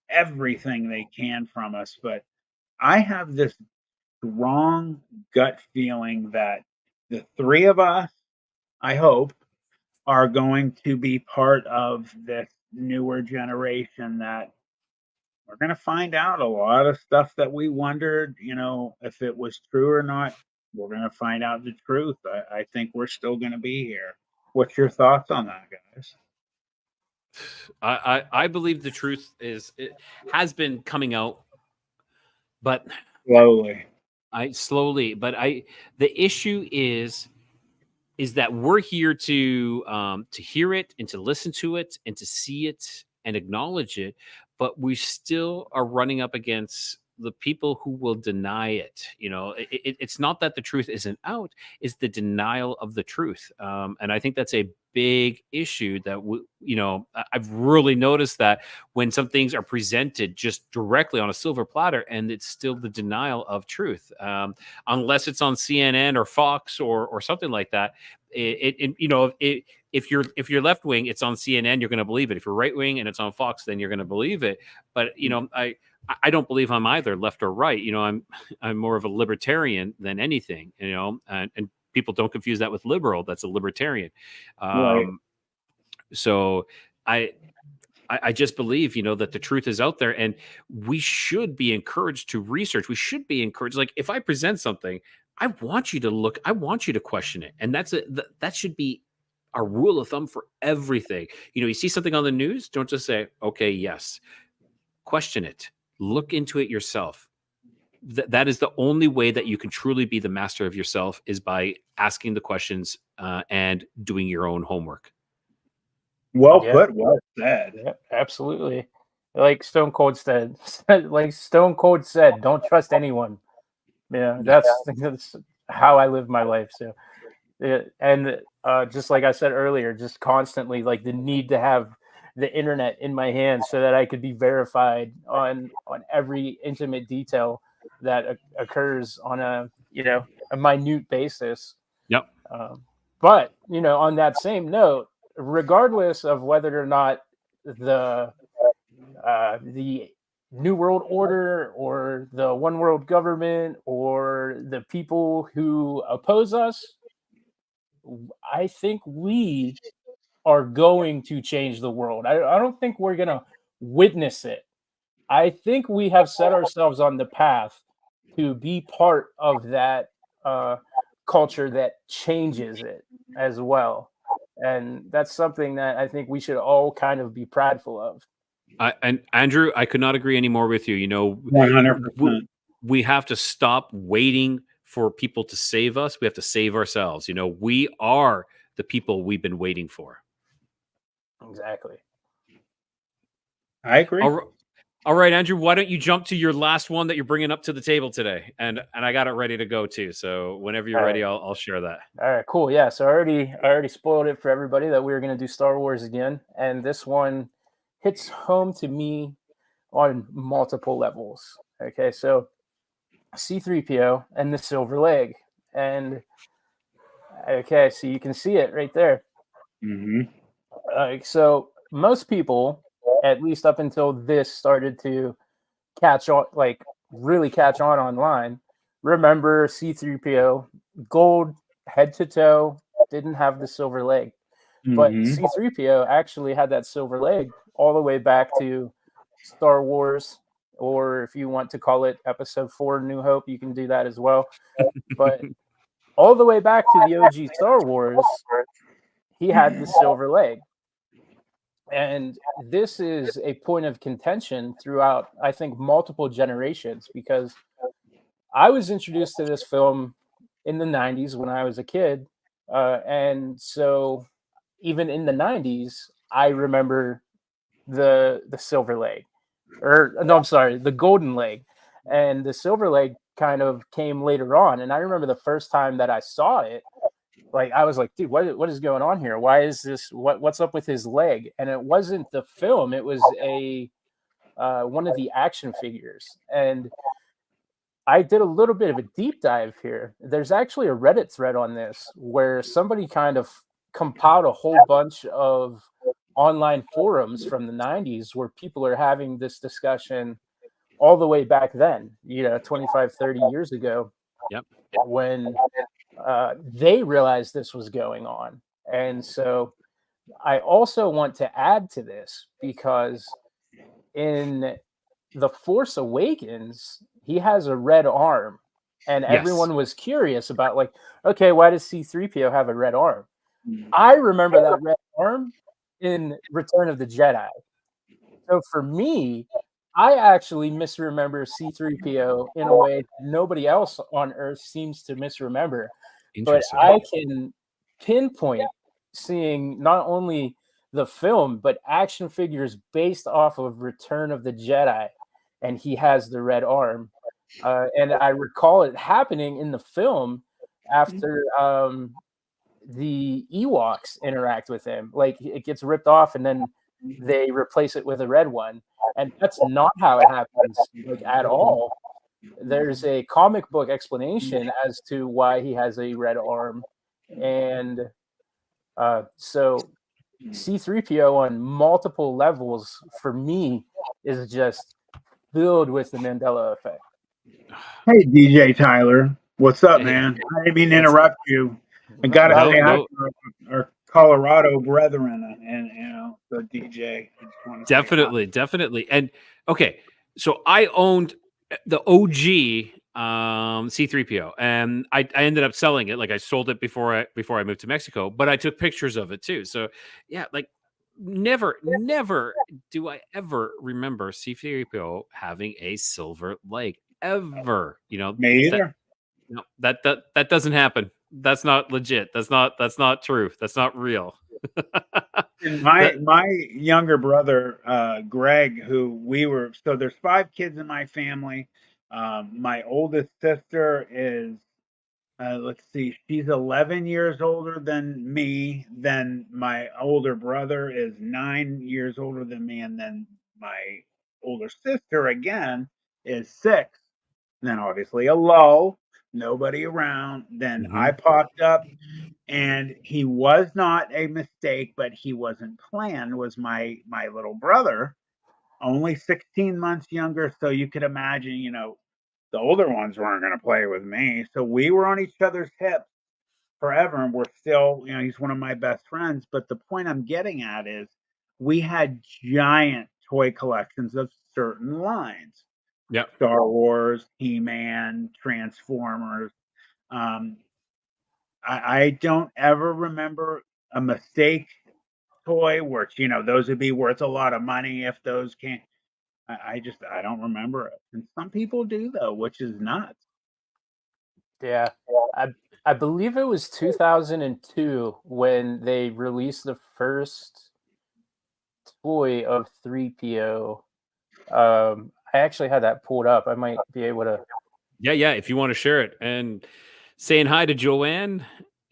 S2: everything they can from us. But I have this strong gut feeling that the three of us, I hope, are going to be part of this newer generation that we're going to find out a lot of stuff that we wondered, if it was true or not. We're going to find out the truth. I think we're still going to be here. What's your thoughts on that, guys?
S4: I believe the truth it has been coming out, but
S2: Slowly.
S4: the issue is that we're here to hear it and to listen to it and to see it and acknowledge it, but we still are running up against the people who will deny it. It's not that the truth isn't out; it's the denial of the truth, and I think that's a big issue that I've really noticed that when some things are presented just directly on a silver platter, and it's still the denial of truth, unless it's on CNN or Fox or something like that. If you're left wing, it's on CNN, you're going to believe it. If you're right wing and it's on Fox, then you're going to believe it. But I don't believe I'm either left or right. I'm more of a libertarian than anything. And people don't confuse that with liberal. That's a libertarian.
S2: Right.
S4: So I just believe, that the truth is out there, and we should be encouraged to research. We should be encouraged. Like, if I present something, I want you to look, I want you to question it. And that should be our rule of thumb for everything. You see something on the news, don't just say, okay, yes. Question it. Look into it yourself. That is the only way that you can truly be the master of yourself, is by asking the questions and doing your own homework.
S2: Well
S3: Yeah.
S2: put, well said.
S3: Yeah, absolutely. Like Stone Cold said, don't trust anyone. That's how I live my life. So, and just like I said earlier, just constantly, like, the need to have the internet in my hands so that I could be verified on every intimate detail that occurs on a minute basis.
S4: Yep.
S3: But on that same note, regardless of whether or not the New World Order or the One World Government or the people who oppose us, I think we are going to change the world. I don't think we're going to witness it. I think we have set ourselves on the path to be part of that culture that changes it as well. And that's something that I think we should all kind of be prideful of.
S4: And Andrew, I could not agree any more with you.
S2: 100%.
S4: We have to stop waiting for people to save us. We have to save ourselves. We are the people we've been waiting for.
S3: Exactly.
S2: I agree.
S4: All right, Andrew, why don't you jump to your last one that you're bringing up to the table today? And I got it ready to go too. So whenever you're ready, I'll share that.
S3: All right, cool. Yeah. So I already spoiled it for everybody that we were going to do Star Wars again. And this one hits home to me on multiple levels. Okay. So C-3PO and the Silver Leg. And okay, so you can see it right there.
S2: Mm-hmm.
S3: So most people, at least up until this started to catch on, like really catch on online, remember C-3PO, gold head to toe, didn't have the silver leg. But C-3PO actually had that silver leg all the way back to Star Wars, or if you want to call it Episode 4 New Hope, you can do that as well. But all the way back to the OG Star Wars, he had the silver leg. And this is a point of contention throughout, I think, multiple generations, because I was introduced to this film in the 90s when I was a kid. And so even in the 90s, I remember the silver leg. Or, no, I'm sorry, the golden leg. And the silver leg kind of came later on. And I remember the first time that I saw it, like I was like, dude, what is going on here? Why is this? What's up with his leg? And it wasn't the film; it was a one of the action figures. And I did a little bit of a deep dive here. There's actually a Reddit thread on this where somebody kind of compiled a whole bunch of online forums from the 90s where people are having this discussion all the way back then, 25, 30 years ago.
S4: Yep.
S3: When they realized this was going on. And so I also want to add to this because in The Force Awakens, he has a red arm. And everyone was curious about, like, okay, why does C-3PO have a red arm? I remember that red arm in Return of the Jedi. So for me, I actually misremember C-3PO in a way nobody else on Earth seems to misremember. But I can pinpoint seeing not only the film, but action figures based off of Return of the Jedi, and he has the red arm. And I recall it happening in the film after the Ewoks interact with him. Like, it gets ripped off, and then they replace it with a red one. And that's not how it happens, like, at all. There's a comic book explanation as to why he has a red arm. And so C-3PO on multiple levels, for me, is just filled with the Mandela effect.
S2: Hey, DJ Tyler. What's up, man? I didn't mean to interrupt you. I got to say hi to our Colorado brethren and the DJ.
S4: Definitely. And okay, so I owned the OG C-3PO, and I ended up selling it. Like, I sold it before I moved to Mexico, but I took pictures of it too. So yeah, like never do I ever remember C-3PO having a silver leg ever.
S2: Me either.
S4: That doesn't happen. That's not legit. That's not true. That's not real.
S2: And my younger brother, Greg, so there's 5 kids in my family. My oldest sister is, let's see, she's 11 years older than me. Then my older brother is 9 years older than me. And then my older sister, again, is 6. And then obviously a lull, nobody around. Then I popped up. And he was not a mistake, but he wasn't planned, was my little brother, only 16 months younger. So you could imagine, the older ones weren't going to play with me. So we were on each other's hips forever. And we're still, he's one of my best friends. But the point I'm getting at is we had giant toy collections of certain lines.
S4: Yeah.
S2: Star Wars, He-Man, Transformers. I don't ever remember a mistake toy, which, those would be worth a lot of money if those can't. I don't remember it. And some people do, though, which is nuts.
S3: Yeah. I believe it was 2002 when they released the first toy of 3PO. I actually had that pulled up. I might be able to.
S4: Yeah. If you want to share it. And saying hi to Joanne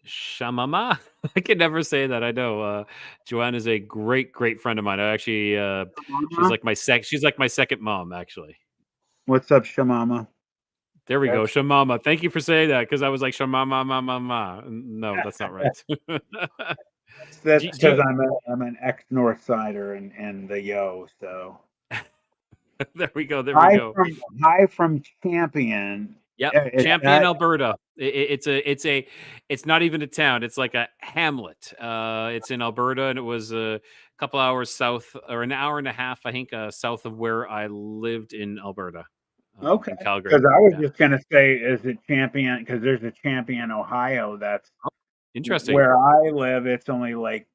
S4: Shamama. I can never say that. I know. Joanne is a great friend of mine. I actually, she's like my second mom, actually.
S2: What's up, Shamama?
S4: There we go, Shamama. Thank you for saying that, because I was like Shamama, mama. No, that's not right.
S2: That's because I'm an ex-North Sider and the yo. So
S4: there we go.
S2: Hi from Champion.
S4: Yep, Champion, Alberta. It's not even a town. It's like a hamlet. It's in Alberta, and it was a couple hours south, or an hour and a half, I think, south of where I lived in Alberta.
S2: Okay.
S4: In Calgary.
S2: Because I was just going to say, is it Champion? Because there's a Champion, Ohio. That's
S4: interesting.
S2: Where I live, it's only like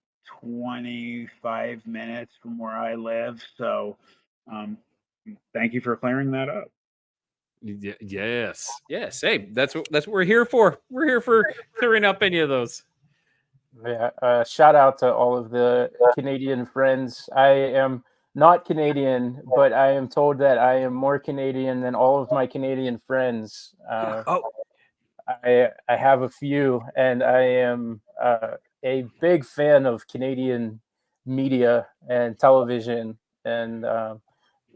S2: 25 minutes from where I live. So, thank you for clearing that up.
S4: Yes. Hey, that's what we're here for. We're here for clearing up any of those.
S3: Yeah. Shout out to all of the Canadian friends. I am not Canadian, but I am told that I am more Canadian than all of my Canadian friends.
S4: Oh,
S3: I have a few, and I am a big fan of Canadian media and television, and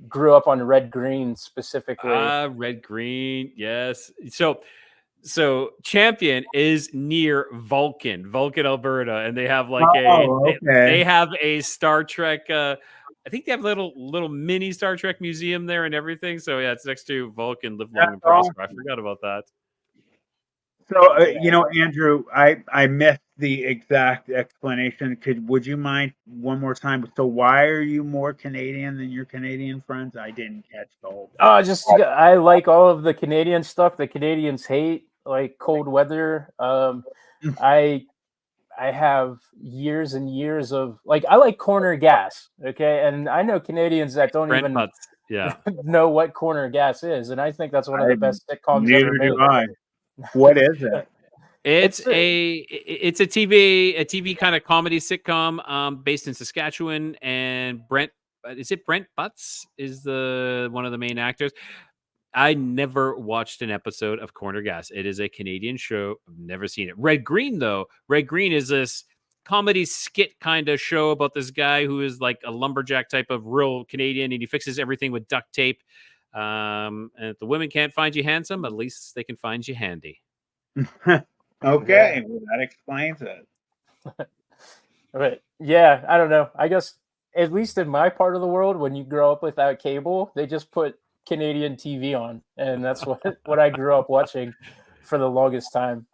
S3: grew up on Red Green specifically.
S4: red green. Yes. So Champion is near Vulcan, Alberta, and they have like
S2: Oh,
S4: they
S2: okay.
S4: have a Star Trek. I think they have a little mini Star Trek museum there and everything. So yeah, it's next to Vulcan. Live long
S2: That's
S4: and prosper. I
S2: awesome.
S4: forgot about that.
S2: So,
S3: Yeah.
S2: Andrew, I missed the exact explanation. Would you mind one more time? So, why are you more Canadian than your Canadian friends? I didn't catch the whole thing.
S3: I like all of the Canadian stuff that Canadians hate, like cold weather. I I have years and years of like I like corner gas, okay, and I know Canadians that don't
S4: Brent
S3: even
S4: Butts. Yeah.
S3: know what corner gas is, and I think that's one of
S2: I
S3: the best sitcoms ever
S2: Neither do
S3: made.
S2: I. What is it?
S4: It's
S3: It's
S4: a TV kind of comedy sitcom based in Saskatchewan, and is it Brent Butts is the one of the main actors. I never watched an episode of Corner Gas. It is a Canadian show. I've never seen it. Red Green though. Red Green is this comedy skit kind of show about this guy who is like a lumberjack type of real Canadian, and he fixes everything with duct tape. And if the women can't find you handsome, at least they can find you handy.
S2: Okay, well, that explains it.
S3: But yeah, I don't know. I guess at least in my part of the world, when you grow up without cable, they just put Canadian TV on, and that's what I grew up watching for the longest time.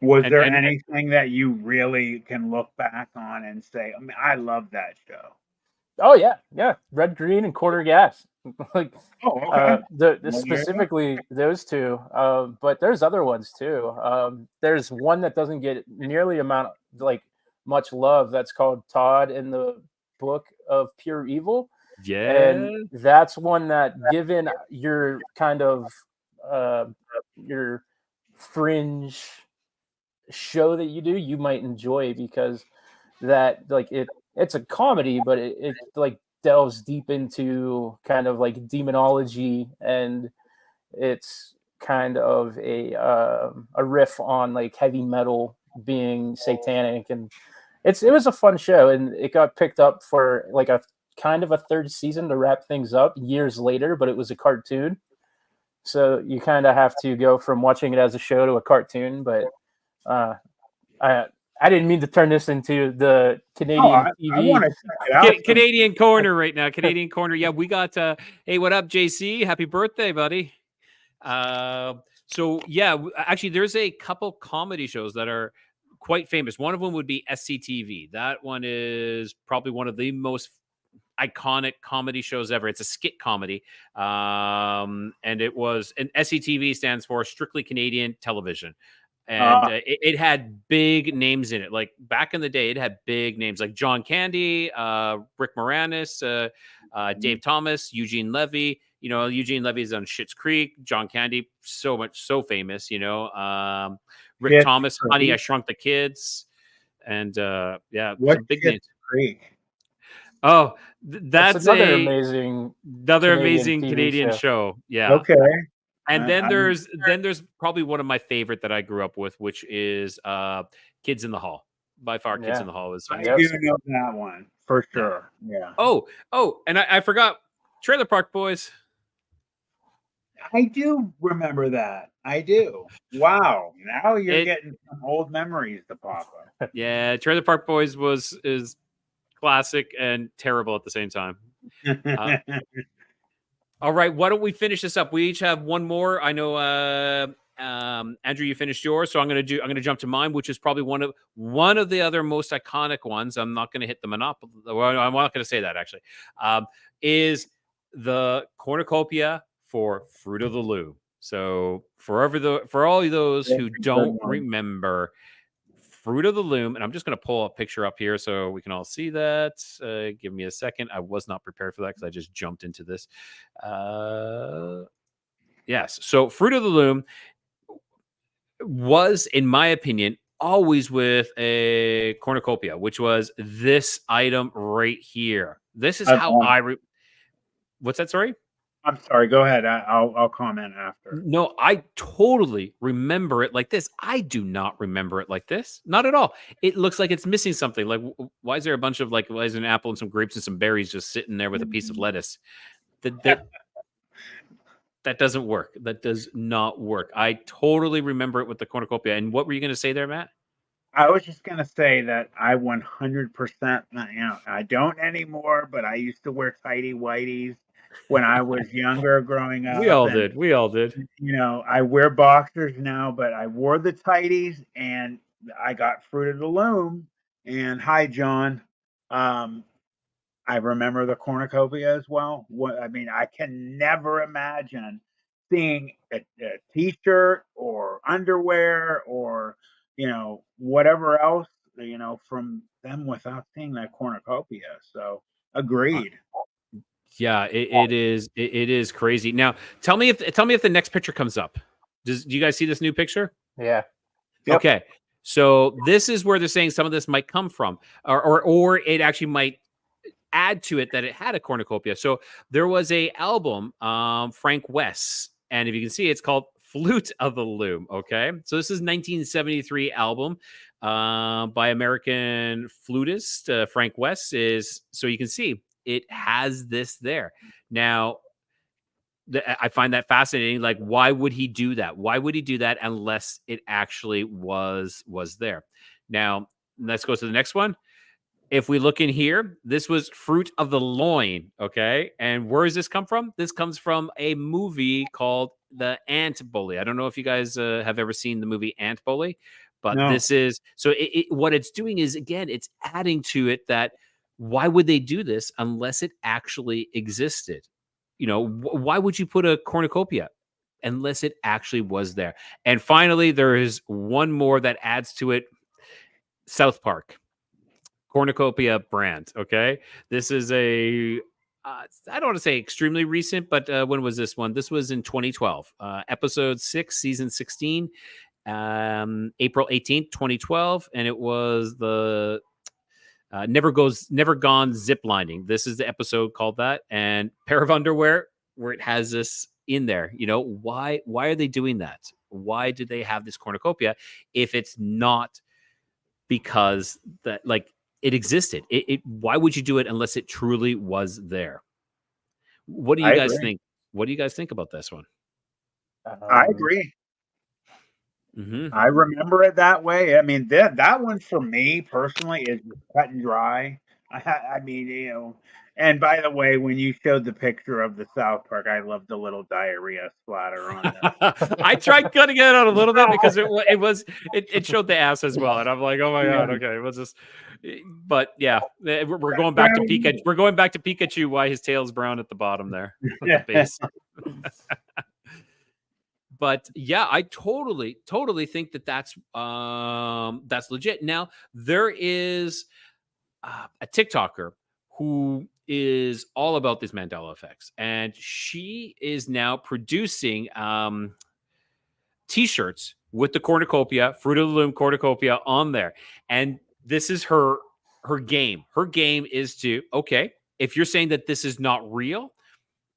S2: Was
S4: And
S2: there
S4: and
S2: anything that you really can look back on and say, I mean, I love that show?
S3: Oh yeah, Red Green and Corner Gas, like
S2: Oh, okay.
S3: the
S2: Well, there you go.
S3: specifically those two. But there's other ones too. There's one that doesn't get nearly amount like much love. That's called Todd in the Book of Pure Evil,
S4: yeah,
S3: and that's one that, given your kind of uh, your fringe show that you do, you might enjoy, because that like it's a comedy, but it like delves deep into kind of like demonology, and it's kind of a riff on like heavy metal being satanic, and it was a fun show, and it got picked up for like a kind of a third season to wrap things up years later, but it was a cartoon, so you kind of have to go from watching it as a show to a cartoon. But uh, I I didn't mean to turn this into the
S2: Oh,
S3: Canadian
S2: I want
S3: TV.
S2: to check it out.
S4: Canadian corner right now. Canadian corner. Yeah, we got. Hey, what up, JC? Happy birthday, buddy. So yeah, actually, there's a couple comedy shows that are quite famous. One of them would be SCTV. That one is probably one of the most iconic comedy shows ever. It's a skit comedy, and it was. And SCTV stands for Strictly Canadian Television. And it had big names in it. Like back in the day, it had big names like John Candy, Rick Moranis, Dave Thomas, Eugene Levy. You know, Eugene Levy is on Schitt's Creek. John Candy, so famous. You know, Rick
S2: Schitt's
S4: Thomas, Honey, I
S2: Creek.
S4: Shrunk the Kids, and yeah,
S2: What's
S4: some big
S2: Schitt's
S4: names.
S2: Creek?
S4: Oh,
S3: That's
S4: that's
S3: another amazing
S4: another
S3: Canadian
S4: amazing
S3: TV
S4: Canadian
S3: show.
S4: show. Yeah.
S2: Okay.
S4: And then
S2: I
S4: there's probably one of my favorite that I grew up with, which is Kids in the Hall. By far, Kids
S3: Yeah.
S4: in the Hall is
S2: I
S3: Yep.
S2: do
S4: fantastic.
S2: know that one for
S4: Yeah.
S2: sure. Yeah.
S4: Oh, and I forgot Trailer Park Boys.
S2: I do remember that. I do. Wow. Now you're
S4: It
S2: getting some old memories to pop up.
S4: Yeah, Trailer Park Boys is classic and terrible at the same time. All right, why don't we finish this up? We each have one more. I know Andrew, you finished yours, so I'm gonna jump to mine, which is probably one of the other most iconic ones. I'm not gonna hit the monopoly. Well, I'm not gonna say that actually. Is the cornucopia for Fruit of the Loom. So for all of those
S2: That's
S4: who
S2: a good
S4: don't
S2: one.
S4: remember Fruit of the Loom, and I'm just going to pull a picture up here so we can all see that. Give me a second. I was not prepared for that because I just jumped into this. Yes. So Fruit of the Loom was, in my opinion, always with a cornucopia, which was this item right here. This is how What's that? Sorry.
S2: I'm sorry. Go ahead. I'll comment after.
S4: No, I totally remember it like this. I do not remember it like this. Not at all. It looks like it's missing something. Like, why is there a bunch of why is an apple and some grapes and some berries just sitting there with a piece of lettuce? That doesn't work. That does not work. I totally remember it with the cornucopia. And what were you going to say there, Matt?
S2: I was just gonna say that I 100%. I don't anymore, but I used to wear tighty whities when I was younger, growing
S4: We
S2: up,
S4: all
S2: and
S4: did. We all did.
S2: I wear boxers now, but I wore the tighties, and I got Fruit of the Loom. And hi, John. Um, I remember the cornucopia as well. I can never imagine seeing a t-shirt or underwear or whatever else from them without seeing that cornucopia. So agreed.
S4: Yeah, it is. It is crazy. Now, tell me if the next picture comes up. Do you guys see this new picture?
S3: Yeah.
S2: Yep.
S4: Okay, so this is where they're saying some of this might come from, or it actually might add to it that it had a cornucopia. So there was a album, Frank West, and if you can see, it's called "Flute of the Loom." Okay, so this is 1973 album by American flutist Frank West. So you can see it has this there. Now, I find that fascinating. Like, why would he do that? Why would he do that unless it actually was there? Now, let's go to the next one. If we look in here, this was Fruit of the Loin. Okay. And where does this come from? This comes from a movie called The Ant Bully. I don't know if you guys have ever seen the movie Ant Bully, but
S2: No.
S4: this is so what it's doing is, again, it's adding to it that why would they do this unless it actually existed? Why would you put a cornucopia unless it actually was there? And finally, there is one more that adds to it. South Park cornucopia brand. Okay, this is I don't want to say extremely recent, but when was this one? This was in 2012, episode 6, season 16, April 18th, 2012, and it was the Never Gone Zip Lining. This is the episode called that, and pair of underwear where it has this in there. Why are they doing that? Why do they have this cornucopia if it's not because that it existed? Why would you do it unless it truly was there? What do you
S2: I
S4: guys
S2: agree.
S4: think? What do you guys think about this one?
S2: I agree.
S4: Mm-hmm.
S2: I remember it that way. I mean, that one for me personally is cut and dry. I mean, and by the way, when you showed the picture of the South Park, I love the little diarrhea splatter on there.
S4: I tried cutting it out a little bit because it showed the ass as well, and I'm like, oh my god, okay, it was just. But yeah, we're going back to Pikachu. We're going back to Pikachu. Why his tail's brown at the bottom there, at the base. But yeah, I totally think that's legit. Now there is a TikToker who is all about these Mandela effects, and she is now producing T-shirts with the cornucopia, Fruit of the Loom cornucopia on there, and this is her game. Her game is to, okay, if you're saying that this is not real,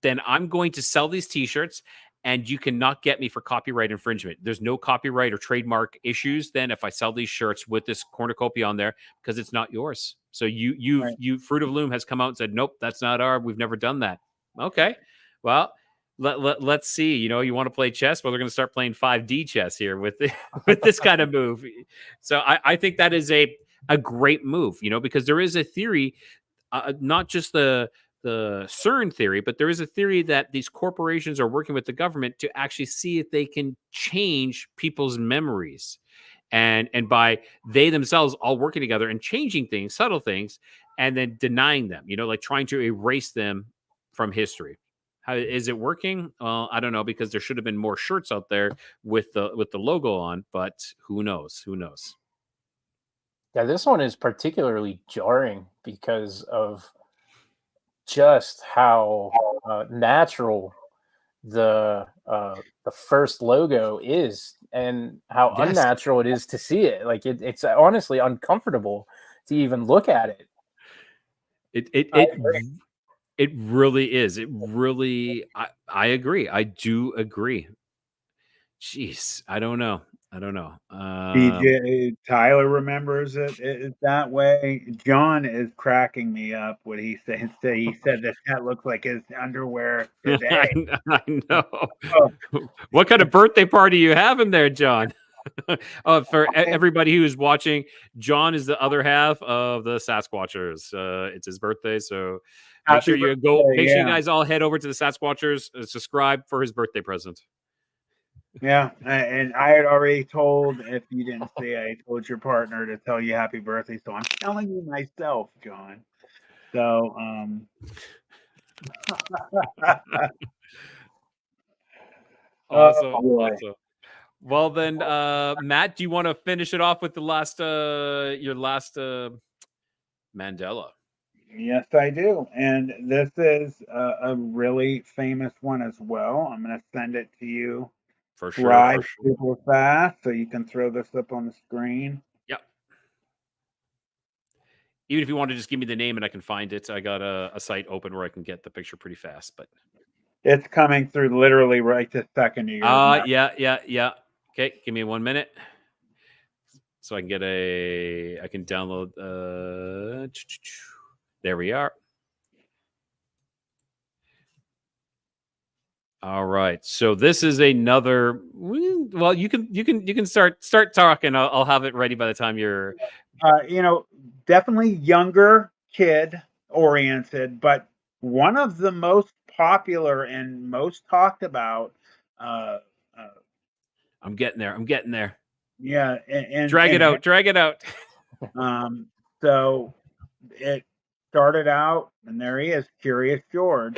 S4: then I'm going to sell these T-shirts, and you cannot get me for copyright infringement. There's no copyright or trademark issues then if I sell these shirts with this cornucopia on there because it's not yours. So you Fruit of Loom has come out and said, nope, that's not we've never done that. Okay, well, let's see. You want to play chess? Well, we're going to start playing 5D chess here with this kind of move. So I think that is a great move, because there is a theory, not just the CERN theory, but there is a theory that these corporations are working with the government to actually see if they can change people's memories. And by they themselves all working together and changing things, subtle things, and then denying them, like trying to erase them from history. How is it working? Well, I don't know, because there should have been more shirts out there with the logo on, but who knows? Who knows?
S3: Yeah, this one is particularly jarring because of just how natural the first logo is, and how
S4: Yes.
S3: unnatural it is to see it. Like it's honestly uncomfortable to even look at it.
S4: It really is. It really. I agree. I do agree. Jeez, I don't know. I don't know.
S2: DJ Tyler remembers it that way. John is cracking me up. What he said, he said that looks like his underwear today.
S4: I know.
S2: Oh,
S4: What kind of birthday party you having there, John? For everybody who's watching, John is the other half of the Sasquatchers. It's his birthday, so make
S2: happy
S4: sure you go.
S2: birthday!
S4: Make sure you
S2: Yeah,
S4: guys all head over to the Sasquatchers, subscribe for his birthday present.
S2: yeah. And I had already told, if you didn't see, I told your partner to tell you happy birthday. So I'm telling you myself, John. So
S4: Awesome,
S2: oh boy.
S4: awesome. Well then, Matt, do you want to finish it off with the last, your last Mandela?
S2: Yes, I do. And this is a really famous one as well. I'm going to send it to you
S4: For sure,
S2: right
S4: for sure.
S2: super fast so you can throw this up on the screen.
S4: Yep. Even if you want to just give me the name and I can find it, I got a site open where I can get the picture pretty fast. But
S2: It's coming through literally right this second of your message.
S4: yeah. Okay, give me 1 minute so I can get I can download. There we are. All right, so this is another. Well, you can start talking. I'll have it ready by the time you're.
S2: Definitely younger kid oriented, but one of the most popular and most talked about. Uh, uh,
S4: I'm getting there. I'm getting there.
S2: yeah,
S4: Drag it out. Drag it out.
S2: um, so it started out, and there he is, Curious George.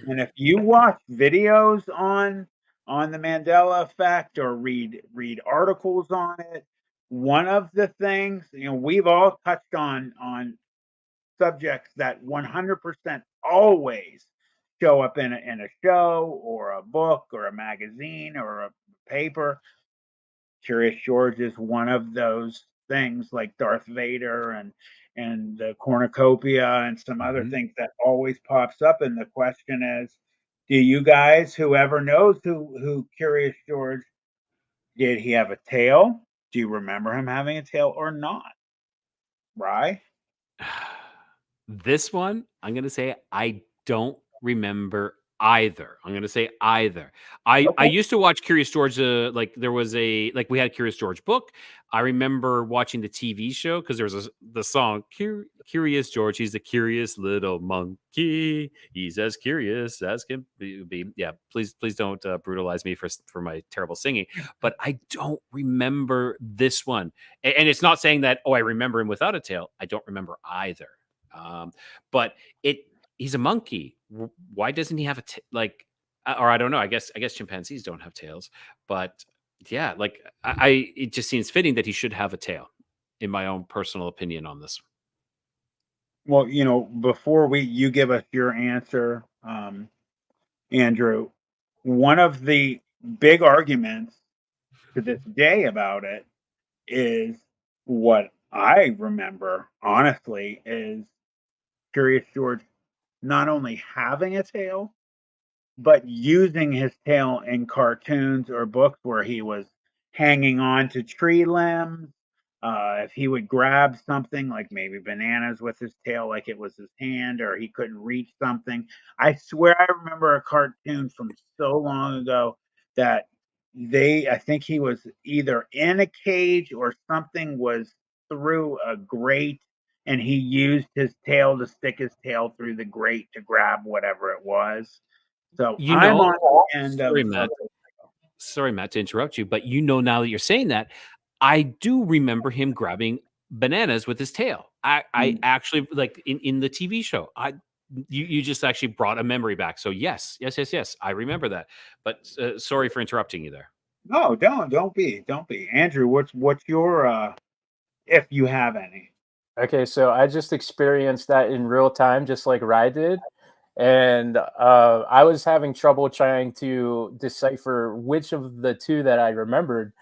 S2: And if you watch videos on the Mandela Effect or read articles on it, one of the things, we've all touched on subjects that 100% always show up in a show or a book or a magazine or a paper. Curious George is one of those things, like Darth Vader and the cornucopia and some other
S4: Mhm.
S2: things that always pops up. And the question is, do you guys, whoever knows who Curious George, did he have a tail? Do you remember him having a tail or not? Right?
S4: This one, I'm gonna say I don't remember either. I'm gonna say either. I
S2: Okay.
S4: used to watch Curious George. Like there was we had a Curious George book. I remember watching the TV show because there was the song Curious George. He's the curious little monkey. He's as curious as can be. Yeah, please don't brutalize me for my terrible singing. But I don't remember this one, and it's not saying that. Oh, I remember him without a tail. I don't remember either. Um, but he's a monkey. Why doesn't he have like? Or I don't know. I guess chimpanzees don't have tails, but yeah, like it just seems fitting that he should have a tail, in my own personal opinion on this.
S2: Well, before you give us your answer, Andrew, one of the big arguments to this day about it is what I remember, honestly, is Curious George not only having a tail, but using his tail in cartoons or books where he was hanging on to tree limbs. If he would grab something like maybe bananas with his tail, like it was his hand, or he couldn't reach something. I swear I remember a cartoon from so long ago that I think he was either in a cage or something was through a grate and he used his tail to stick his tail through the grate to grab whatever it was. So
S4: You
S2: I'm
S4: know,
S2: on the end
S4: sorry,
S2: of
S4: Matt. Sorry, Matt, to interrupt you, but now that you're saying that, I do remember him grabbing bananas with his tail. I
S2: mm,
S4: actually like in the TV show. You just actually brought a memory back. So yes, I remember that. But sorry for interrupting you there.
S2: no, don't be. Andrew, what's your if you have any?
S3: Okay, so I just experienced that in real time, just like Rye did. And I was having trouble trying to decipher which of the two that I remembered.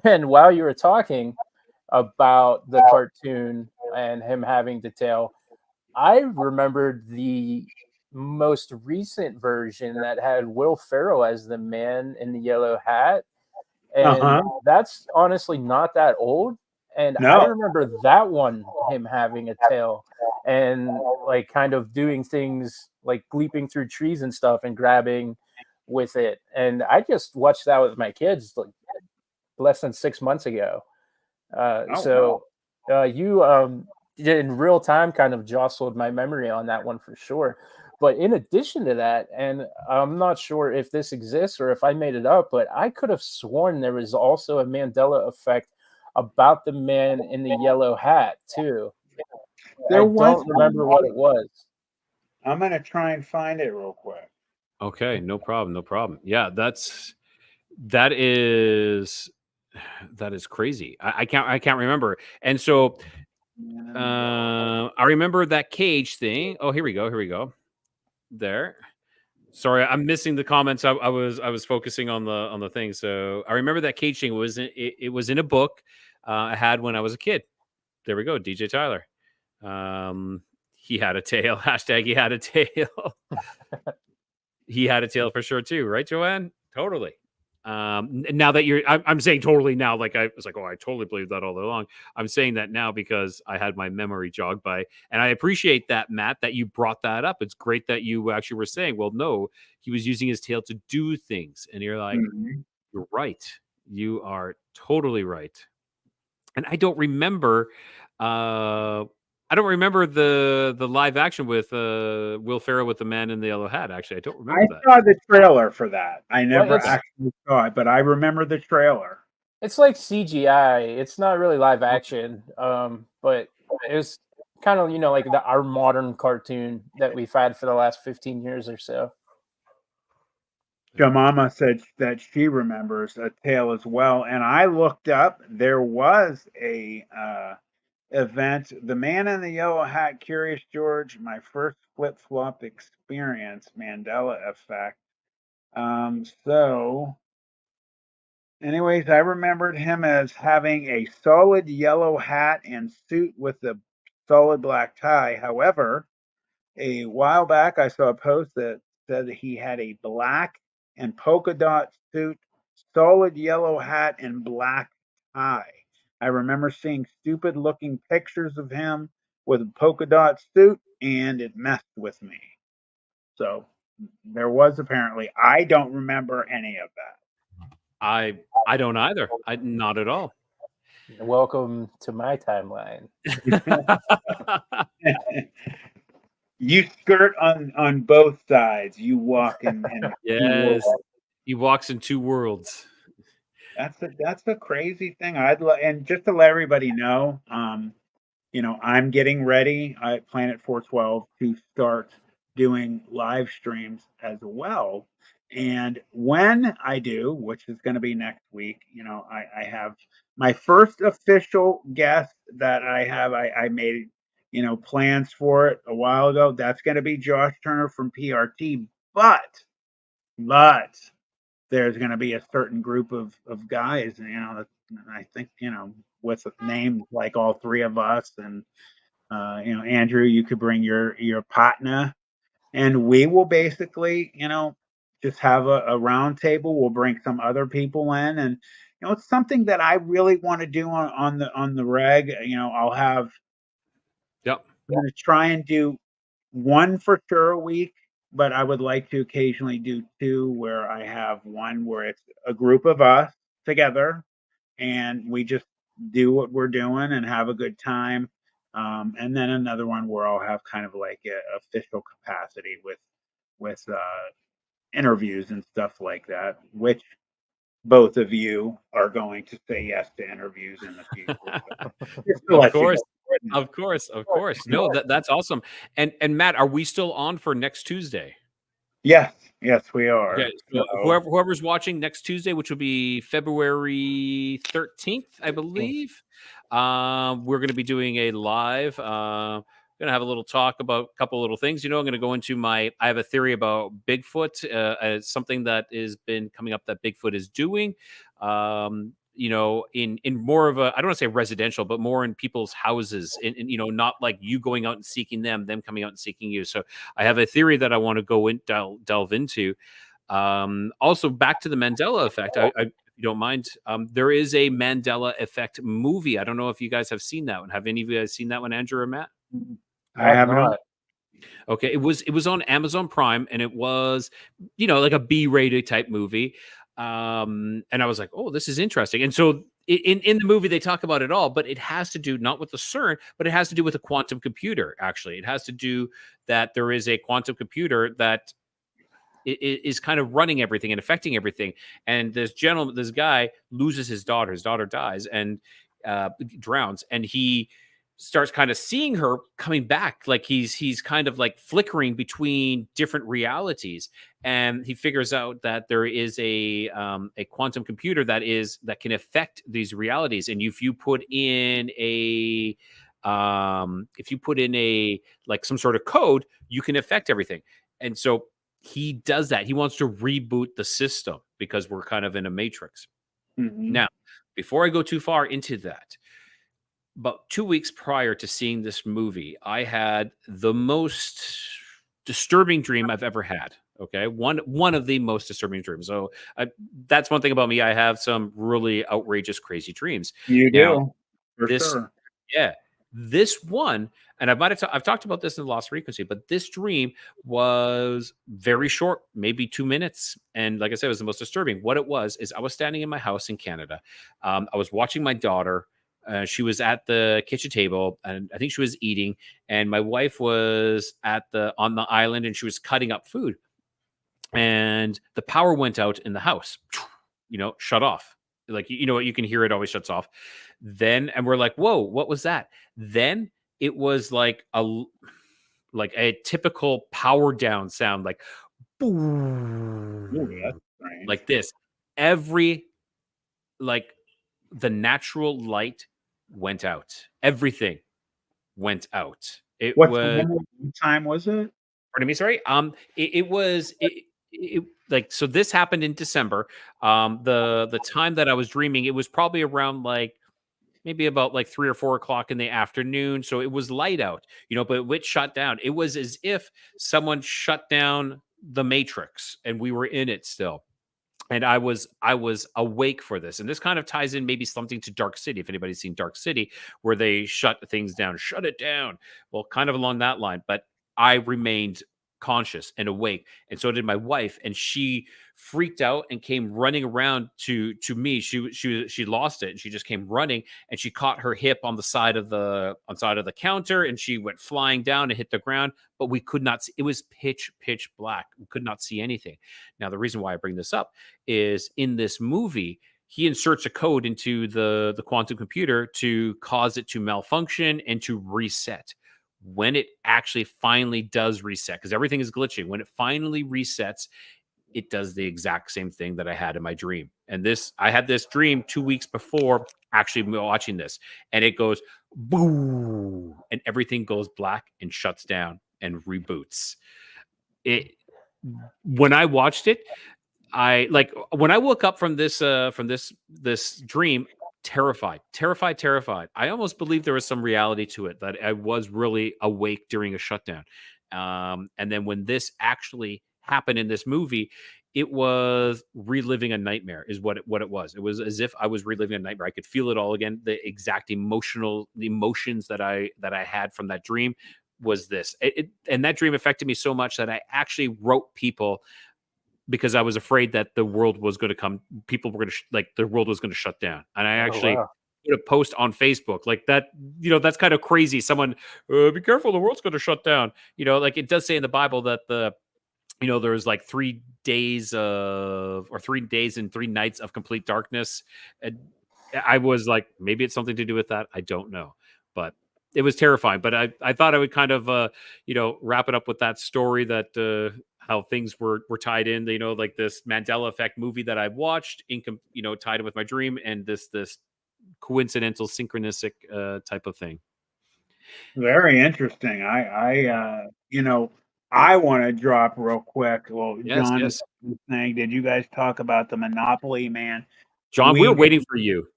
S3: And while you were talking about the cartoon and him having the tail, I remembered the most recent version that had Will Ferrell as the man in the yellow hat. And that's honestly not that old. And I
S2: No.
S3: remember that one, him having a tail and like kind of doing things like leaping through trees and stuff and grabbing with it. And I just watched that with my kids like less than 6 months ago. So you in real time kind of jostled my memory on that one for sure. But in addition to that, and I'm not sure if this exists or if I made it up, but I could have sworn there was also a Mandela effect about the man in the yellow hat too.
S2: There
S3: I
S2: was
S3: don't remember what it was.
S2: I'm gonna try and find it real quick.
S4: Okay, no problem, no problem. Yeah, that is crazy. I can't remember. And so I remember that cage thing. Oh, here we go. There. Sorry, I'm missing the comments. I was focusing on the thing. So I remember that cage thing it was in a book I had when I was a kid. There we go, DJ Tyler. He had a tail. Hashtag he had a tail. He had a tail for sure too, right, Joanne? Totally. Now that I'm saying totally now, like I was like, oh, I totally believed that all along. I'm saying that now because I had my memory jogged by, and I appreciate that, Matt, that you brought that up. It's great that you actually were saying, well, no, he was using his tail to do things, and you're like, you're right. You are totally right. And I don't remember. I don't remember the live action with Will Ferrell with the man in the yellow hat. Actually, I don't remember that.
S2: I saw the trailer for that. I never
S3: it's-
S2: actually saw it, but I remember the trailer.
S3: It's like CGI. It's not really live action, but it's kind of like our modern cartoon that we've had for the last 15 years or so.
S2: Jamama said that she remembers a tale as well, and I looked up. There was a event, the man in the yellow hat, Curious George, my first flip flop experience, Mandela Effect. So, anyways, I remembered him as having a solid yellow hat and suit with a solid black tie. However, a while back, I saw a post that said that he had a black and polka dot suit, solid yellow hat, and black tie. I remember seeing stupid looking pictures of him with a polka dot suit, and it messed with me. So there was apparently, I don't remember any of
S4: I don't either. Not at all.
S3: Welcome to my timeline.
S2: that. You skirt on both sides. You walk in
S4: Yes, he walks in two worlds.
S2: That's a crazy thing. And just to let everybody know, I'm getting ready at Planet 412 to start doing live streams as well. And when I do, which is going to be next week, I have my first official guest that I made, plans for it a while ago. That's going to be Josh Turner from PRT. But there's going to be a certain group of guys, that I think, with names like all three of us, and Andrew, you could bring your partner, and we will basically, just have a round table. We'll bring some other people in, and it's something that I really want to do on the reg. I'll have.
S4: Yep.
S2: I'm going to try and do one for sure a week, but I would like to occasionally do two, where I have one where it's a group of us together and we just do what we're doing and have a good time. And then another one where I'll have kind of like a official capacity with interviews and stuff like that, which both of you are going to say yes to interviews in the future.
S4: Of course. No, that's awesome. And Matt, are we still on for next Tuesday?
S2: Yes, we are.
S4: Okay, so whoever's watching next Tuesday, which will be February 13th, I believe, we're going to be doing a live. Going to have a little talk about a couple little things. I'm going to go into I have a theory about Bigfoot, as something that has been coming up that Bigfoot is doing. in more of a, I don't want to say residential, but more in people's houses, and not like you going out and seeking them coming out and seeking you. So I have a theory that I want to go in delve into. Also, back to the Mandela effect. If you don't mind, there is a Mandela Effect movie. I don't know if you guys have seen that one. Have any of you guys seen that one, Andrew or Matt?
S2: I have not.
S4: Okay, it was on Amazon Prime, and it was, like a B-rated type movie. And I was like, oh, this is interesting. And so in the movie, they talk about it all, but it has to do not with the CERN, but it has to do with a quantum computer. Actually, it has to do that there is a quantum computer that is kind of running everything and affecting everything. And this guy loses his daughter. His daughter dies and drowns, and he starts kind of seeing her coming back, like he's kind of like flickering between different realities. And he figures out that there is a quantum computer that can affect these realities. And if you put in a like some sort of code, you can affect everything. And so he does that. He wants to reboot the system because we're kind of in a matrix.
S2: Mhm.
S4: Now, before I go too far into that, about 2 weeks prior to seeing this movie, I had the most disturbing dream I've ever had. Okay, one of the most disturbing dreams. So that's one thing about me. I have some really outrageous, crazy dreams.
S2: You
S4: Now,
S2: do, for
S4: this,
S2: sure.
S4: yeah, this one, and I've talked about this in the Lost Frequency, but this dream was very short, maybe 2 minutes. And like I said, it was the most disturbing. What it was is I was standing in my house in Canada. I was watching my daughter. She was at the kitchen table, and I think she was eating. And my wife was on the island, and she was cutting up food. And the power went out in the house. Shut off. Like what, you can hear it always shuts off. Then, and we're like, whoa, what was that? Then it was like a typical power down sound, like boom,
S2: Ooh, that's strange.
S4: like this. Every like the natural light went out. Everything went out. It
S2: What
S4: was,
S2: time was it?
S4: pardon me, sorry. It was like, so this happened in December. The time that I was dreaming, it was probably around like maybe about like 3 or 4 o'clock in the afternoon. So it was light out, but it shut down. It was as if someone shut down the Matrix and we were in it still. And I was awake for this. And this kind of ties in maybe something to Dark City, if anybody's seen Dark City, where they shut things down, shut it down. Well, kind of along that line. But I remained conscious and awake, and so did my wife, and she freaked out and came running around to me. She lost it, and she just came running, and she caught her hip on the side of the counter, and she went flying down and hit the ground. But we could not see. It was pitch black. We could not see anything. Now, the reason why I bring this up is in this movie, he inserts a code into the quantum computer to cause it to malfunction and to reset. When it actually finally does reset, because everything is glitching, when it finally resets, it does the exact same thing that I had in my dream. And I had this dream 2 weeks before actually watching this, and it goes boom, and everything goes black and shuts down and reboots. When I watched it, when I woke up from this dream, terrified. I almost believe there was some reality to it, that I was really awake during a shutdown. And then when this actually happened in this movie, it was reliving a nightmare is what it was. It was as if I was reliving a nightmare. I could feel it all again. The exact emotions that I had from that dream was this. And that dream affected me so much that I actually wrote people, because I was afraid that the world was going to come. People were going to the world was going to shut down. And I actually put a post on Facebook like that. That's kind of crazy. Someone, be careful, the world's going to shut down. Like it does say in the Bible that there's like 3 days or 3 days and 3 nights of complete darkness. And I was like, maybe it's something to do with that. I don't know, but it was terrifying. But I thought I would kind of, wrap it up with that story, that, how things were tied in, like this Mandela Effect movie that I watched, tied in with my dream, and this coincidental, synchronistic type of thing.
S2: Very interesting. I want to drop real quick. Well,
S4: Yes,
S2: John
S4: yes.
S2: was saying, did you guys talk about the Monopoly man?
S4: John, we're waiting for you.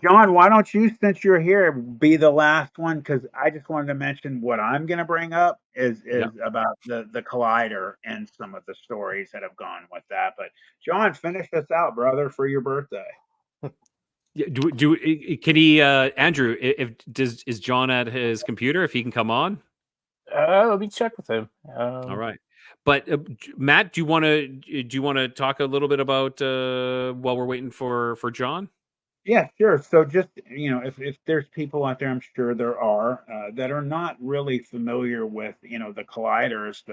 S2: John, why don't you, since you're here, be the last one? Because I just wanted to mention what I'm going to bring up is about the collider and some of the stories that have gone with that. But John, finish this out, brother, for your birthday.
S4: Yeah, can he, Andrew? Is John at his computer? If he can come on.
S3: Let me check with him.
S4: All right, but Matt, do you want to talk a little bit about while we're waiting for John?
S2: Yeah, sure. So just, if there's people out there, I'm sure there are, that are not really familiar with, the colliders,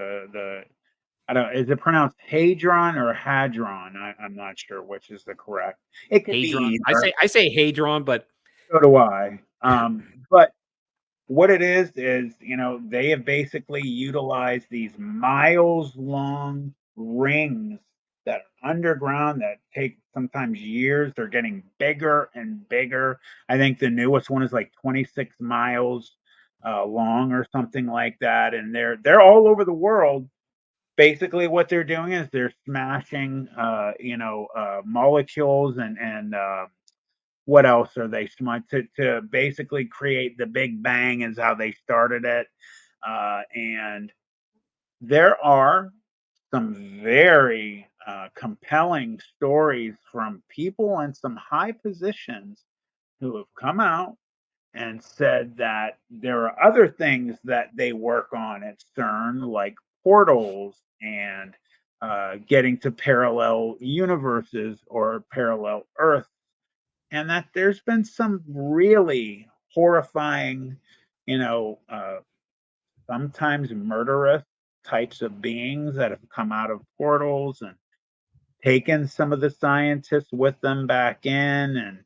S2: I don't, is it pronounced hadron or hadron? I'm not sure which is the correct. It could
S4: Hadron.
S2: be either.
S4: I say hadron, but
S2: So do I. But what it is, they have basically utilized these miles long rings that are underground that take sometimes years. They're getting bigger and bigger. I think the newest one is like 26 miles long or something like that. And they're all over the world. Basically, what they're doing is they're smashing, molecules and what else are they smart to basically create the Big Bang is how they started it. And there are some very compelling stories from people in some high positions who have come out and said that there are other things that they work on at CERN, like portals and getting to parallel universes or parallel Earths, and that there's been some really horrifying, you know, uh, sometimes murderous types of beings that have come out of portals and taken some of the scientists with them back in.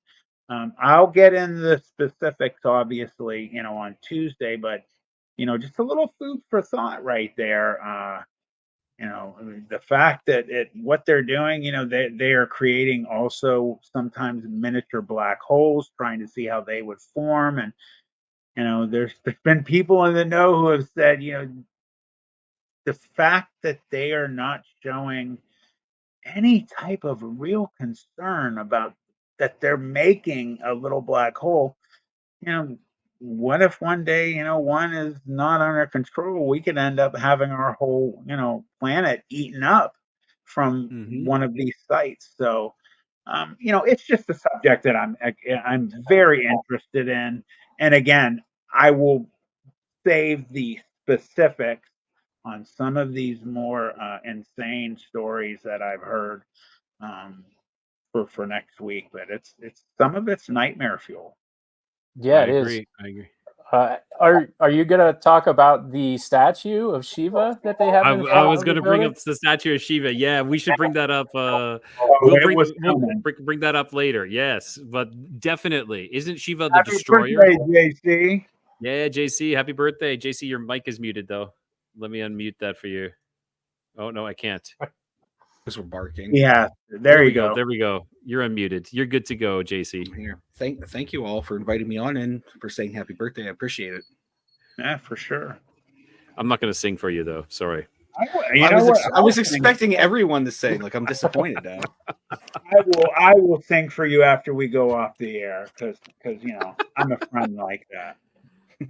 S2: And I'll get into the specifics, obviously, on Tuesday, but, just a little food for thought right there. The fact that what they're doing, they are creating also sometimes miniature black holes, trying to see how they would form. And there's been people in the know who have said, the fact that they are not showing any type of real concern about that they're making a little black hole, you know, what if one day, one is not under control? We could end up having our whole, planet eaten up from one of these sites. So, it's just a subject that I'm very interested in. And again, I will save the specifics on some of these more insane stories that I've heard um, for next week. But it's some of it's nightmare fuel.
S3: Yeah,
S4: I
S3: it is.
S4: agree. I agree.
S3: Are you gonna talk about the statue of Shiva that they have?
S4: I was
S3: going to
S4: bring up the statue of Shiva. Yeah, we should bring that up.
S2: Oh,
S4: We'll
S2: it was
S4: we'll
S2: coming.
S4: bring that up later. Yes, but definitely, isn't Shiva the
S2: Happy
S4: destroyer?
S2: birthday, JC.
S4: Yeah, JC, happy birthday, JC. Your mic is muted though. Let me unmute that for you. Oh no, I can't.
S5: Because we're barking.
S2: Yeah, there you go.
S4: There we go. You're unmuted. You're good to go, JC.
S5: Here, thank you all for inviting me on and for saying happy birthday. I appreciate it.
S2: Yeah, for sure.
S4: I'm not going to sing for you though. Sorry.
S5: I was expecting everyone to sing. Like, I'm disappointed now.
S2: I will sing for you after we go off the air because I'm a friend like that.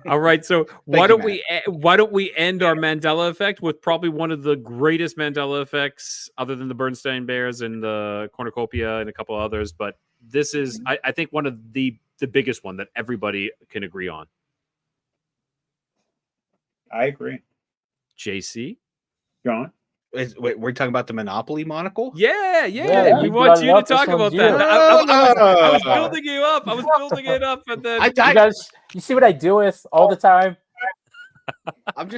S4: All right, so why don't we end our Mandela effect with probably one of the greatest Mandela effects, other than the Bernstein Bears and the cornucopia and a couple others, but this is I think one of the biggest one that everybody can agree on.
S2: I agree.
S4: JC?
S2: John?
S5: Wait, we're talking about the Monopoly monocle?
S4: Yeah.
S3: Yeah,
S4: we want you to talk about that. I was building you up. I was building it up, and then
S3: you see what I do with all the time.
S5: I'm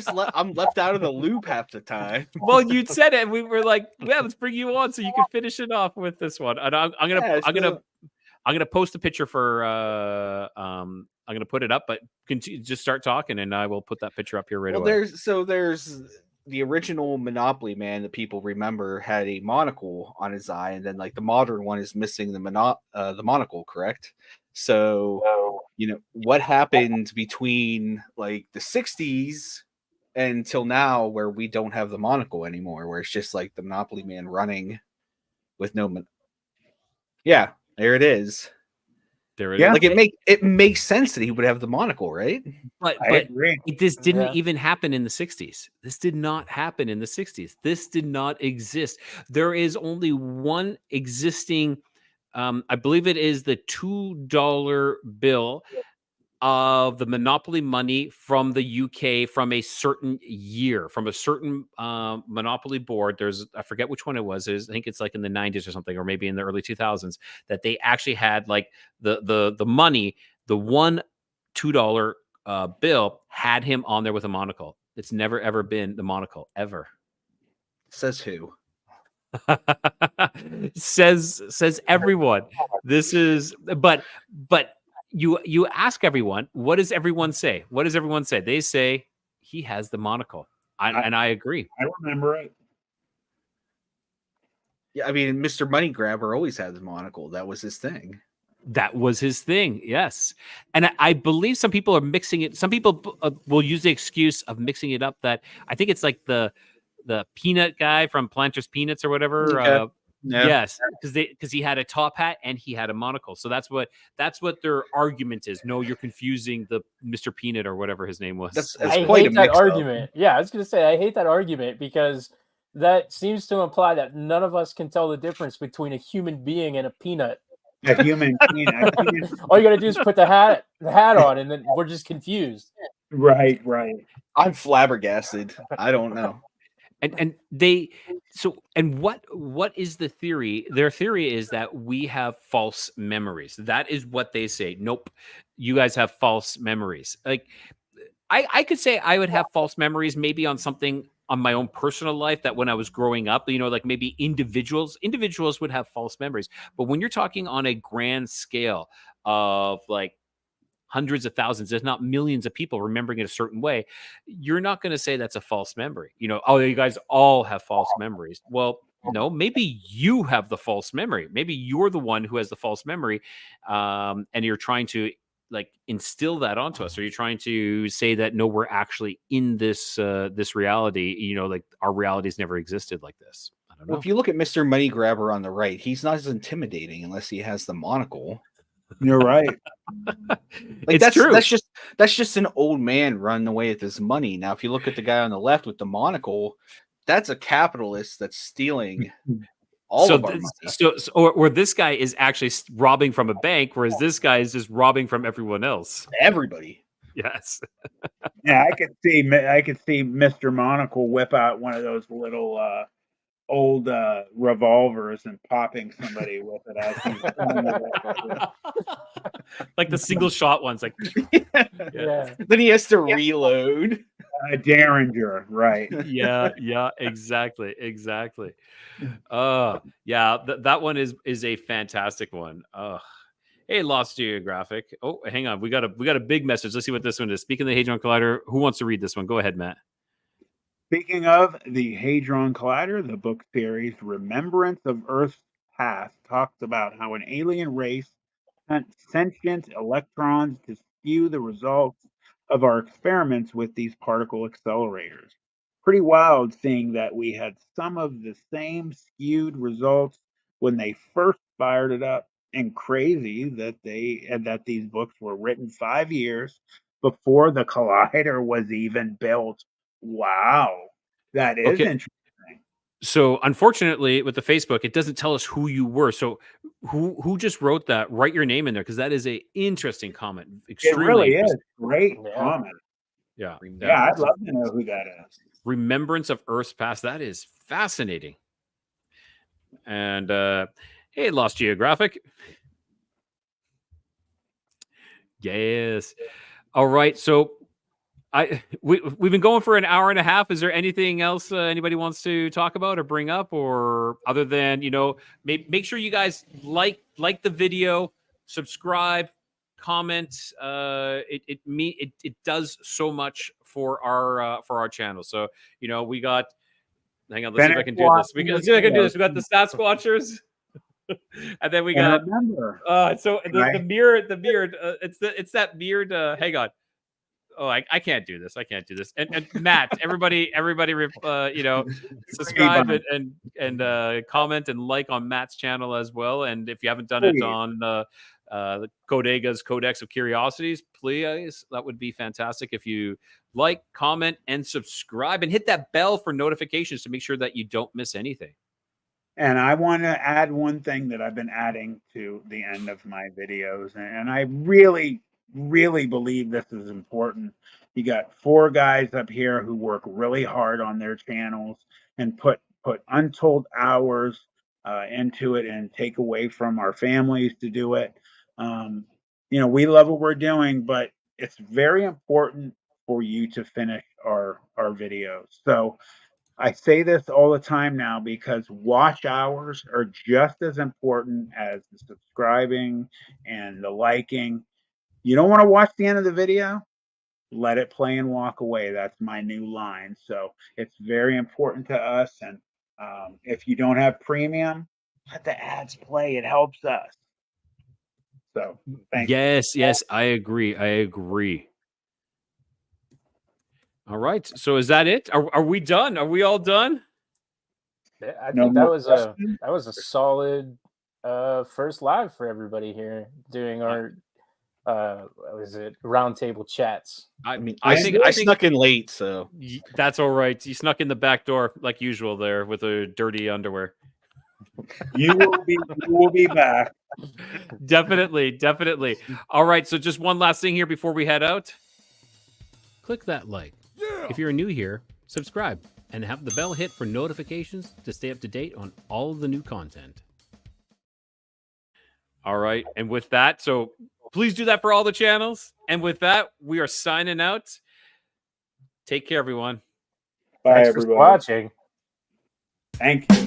S5: left out of the loop half the time.
S4: Well, you said it. And we were like, "Yeah, let's bring you on so you can finish it off with this one." And I'm gonna post a picture for. I'm gonna put it up, but just start talking, and I will put that picture up here right away.
S5: There's the original Monopoly man that people remember had a monocle on his eye, and then like the modern one is missing the monocle, correct? So what happened between like the 60s until now where we don't have the monocle anymore, where it's just like the Monopoly man running with no Yeah, there it is.
S4: There it
S2: Yeah.
S4: is.
S5: Like it makes sense that he would have the monocle, right?
S4: But
S2: I agree.
S4: this didn't
S3: Yeah.
S4: even happen in the 60s. This did not happen in the 60s. This did not exist. There is only one existing, I believe it is the $2 bill of the monopoly money from the UK from a certain year, from a certain monopoly board. There's, I forget which one it was. I think it's like in the 90s or something, or maybe in the early 2000s, that they actually had like the money, the one $2 bill had him on there with a monocle. It's never ever been the monocle ever.
S5: Says who?
S4: says everyone. This is but you ask everyone, what does everyone say? What does everyone say? They say he has the monocle. And I agree.
S2: I remember it.
S5: Yeah, I mean, Mr. Money Grabber always had the monocle. That was his thing.
S4: That was his thing. Yes. And I believe some people are mixing it. Some people will use the excuse of mixing it up that I think it's like the peanut guy from Planters Peanuts or whatever.
S5: Okay. Yeah.
S4: Yes, because he had a top hat and he had a monocle. So that's what their argument is. No, you're confusing the Mr. Peanut or whatever his name was.
S5: That's
S3: I
S5: quite a
S3: hate that
S5: mix-up.
S3: argument. Yeah, I was going to say I hate that argument because that seems to imply that none of us can tell the difference between a human being and a peanut.
S2: A human peanut.
S3: All you got to do is put the hat on, and then we're just confused.
S2: Right.
S5: I'm flabbergasted. I don't know.
S4: And they what is the theory? Their theory is that we have false memories. That is what they say. Nope, you guys have false memories. Like I could say I would have false memories maybe on something on my own personal life, that when I was growing up, like maybe individuals would have false memories. But when you're talking on a grand scale of like hundreds of thousands, if not millions of people remembering it a certain way, you're not going to say that's a false memory. Oh, you guys all have false memories. Well, no, maybe you have the false memory. Maybe you're the one who has the false memory, and you're trying to like instill that onto us. Or you're trying to say that no, we're actually in this this reality. Like our realities never existed like this. I don't know.
S5: Well, if you look at Mr. Money Grabber on the right, he's not as intimidating unless he has the monocle.
S2: You're right.
S4: It's true.
S5: That's just an old man running away with his money. Now, if you look at the guy on the left with the monocle, that's a capitalist that's stealing all of our money.
S4: Or this guy is actually robbing from a bank, whereas this guy is just robbing from everyone else.
S5: Everybody.
S4: Yes.
S2: Yeah, I could see Mr. Monocle whip out one of those little old revolvers and popping somebody with it as he's
S4: like the single shot ones, like
S3: Yeah.
S5: Then he has to reload.
S2: a Derringer, right?
S4: yeah, exactly. Yeah, that one is a fantastic one. Hey, Lost Geographic. Oh, hang on, we got a big message. Let's see what this one is. Speaking of the Hadron Collider, who wants to read this one? Go ahead, Matt.
S2: Speaking of the Hadron Collider, the book series Remembrance of Earth's Past talks about how an alien race sent sentient electrons to skew the results of our experiments with these particle accelerators. Pretty wild seeing that we had some of the same skewed results when they first fired it up, and crazy that these books were written 5 years before the collider was even built. Wow, that is
S4: Okay.
S2: interesting.
S4: So unfortunately, with the Facebook, it doesn't tell us who you were. So who just wrote that? Write your name in there, because that is a interesting comment. Extremely
S2: It really
S4: interesting.
S2: is. Great
S3: Yeah.
S2: comment.
S4: Yeah.
S2: Yeah, I'd love to know who that is.
S4: Remembrance of Earth's Past. That is fascinating. And hey, Lost Geographic. Yes. All right. So we've been going for an hour and a half. Is there anything else anybody wants to talk about or bring up, or other than make sure you guys like the video, subscribe, comment. It does so much for our channel. So we got. Hang on, let's see if I can do this. Let's see if I can do this. We got the Sasquatchers. And then we got
S2: remember,
S4: so the mirrored it's that mirrored hang on. I can't do this. I can't do this. And Matt, everybody, subscribe and comment and like on Matt's channel as well. And if you haven't done it on the Codega's Codex of Curiosities, please, that would be fantastic. If you like, comment, and subscribe, and hit that bell for notifications to make sure that you don't miss anything.
S2: And I want to add one thing that I've been adding to the end of my videos, and I really, really believe this is important. You got 4 guys up here who work really hard on their channels and put untold hours into it and take away from our families to do it. We love what we're doing, but it's very important for you to finish our videos. So I say this all the time now because watch hours are just as important as the subscribing and the liking. You don't want to watch the end of the video? Let it play and walk away. That's my new line. So it's very important to us. And if you don't have premium, let the ads play. It helps us. So thank you.
S4: Yes, I agree. All right. So is that it? Are we done? Are we all done?
S3: I think that was a solid first live for everybody here doing our roundtable chats.
S5: I snuck in late, so
S4: that's all right. You snuck in the back door like usual there with the dirty underwear.
S2: You will be back.
S4: Definitely. All right. So just one last thing here before we head out.
S1: Click that like. If you're new here, subscribe and have the bell hit for notifications to stay up to date on all of the new content.
S4: All right. And with that, so please do that for all the channels. And with that, we are signing out. Take care, everyone.
S2: Bye,
S3: Thanks
S2: everybody.
S3: for watching.
S2: Thank you.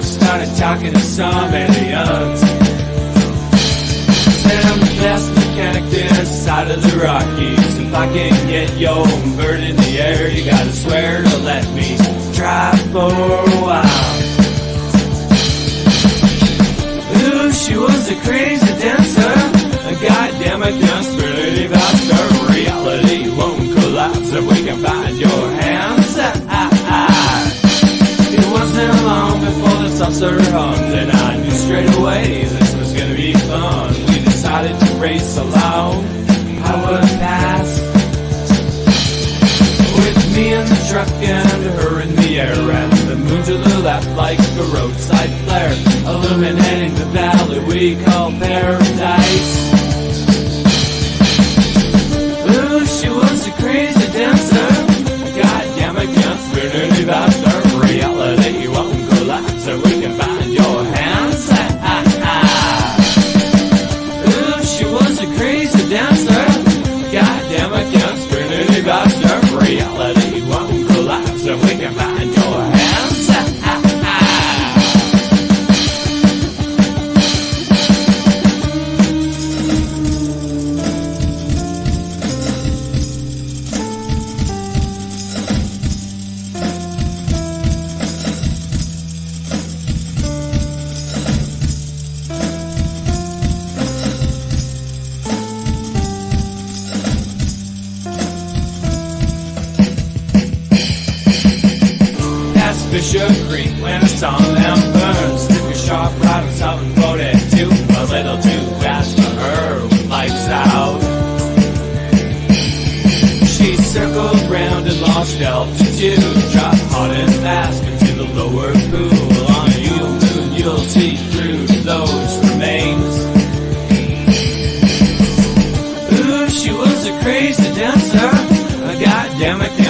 S6: Started talking to some aliens. Said I'm the best mechanic this side of the Rockies. If I can get your bird in the air, you gotta swear to let me try for a while. Ooh, she was a crazy dancer. Goddamn, I can't believe after reality won't collapse if we can find your hands. It wasn't long before the saucer hummed, and I knew straight away this was gonna be fun. We decided to race along. I would pass with me in the truck and her in the air, and the moon to the left like a roadside flare, illuminating the valley we call paradise. Ooh, she was a crazy dancer. Goddamn, I can't spin any faster. Reality won't collapse so we can find your hands. Ooh, she was a crazy dancer. Goddamn, I can't spin any faster. Reality won't collapse so we can find your hands. Bishop Creek when I saw them burn. Took a sharp right on 742. A little too fast for her with lights out. She circled round and lost altitude. Dropped hard and fast into the lower pool. On a Yule moon you'll see through those remains. Ooh, she was a crazy dancer. Goddamn it.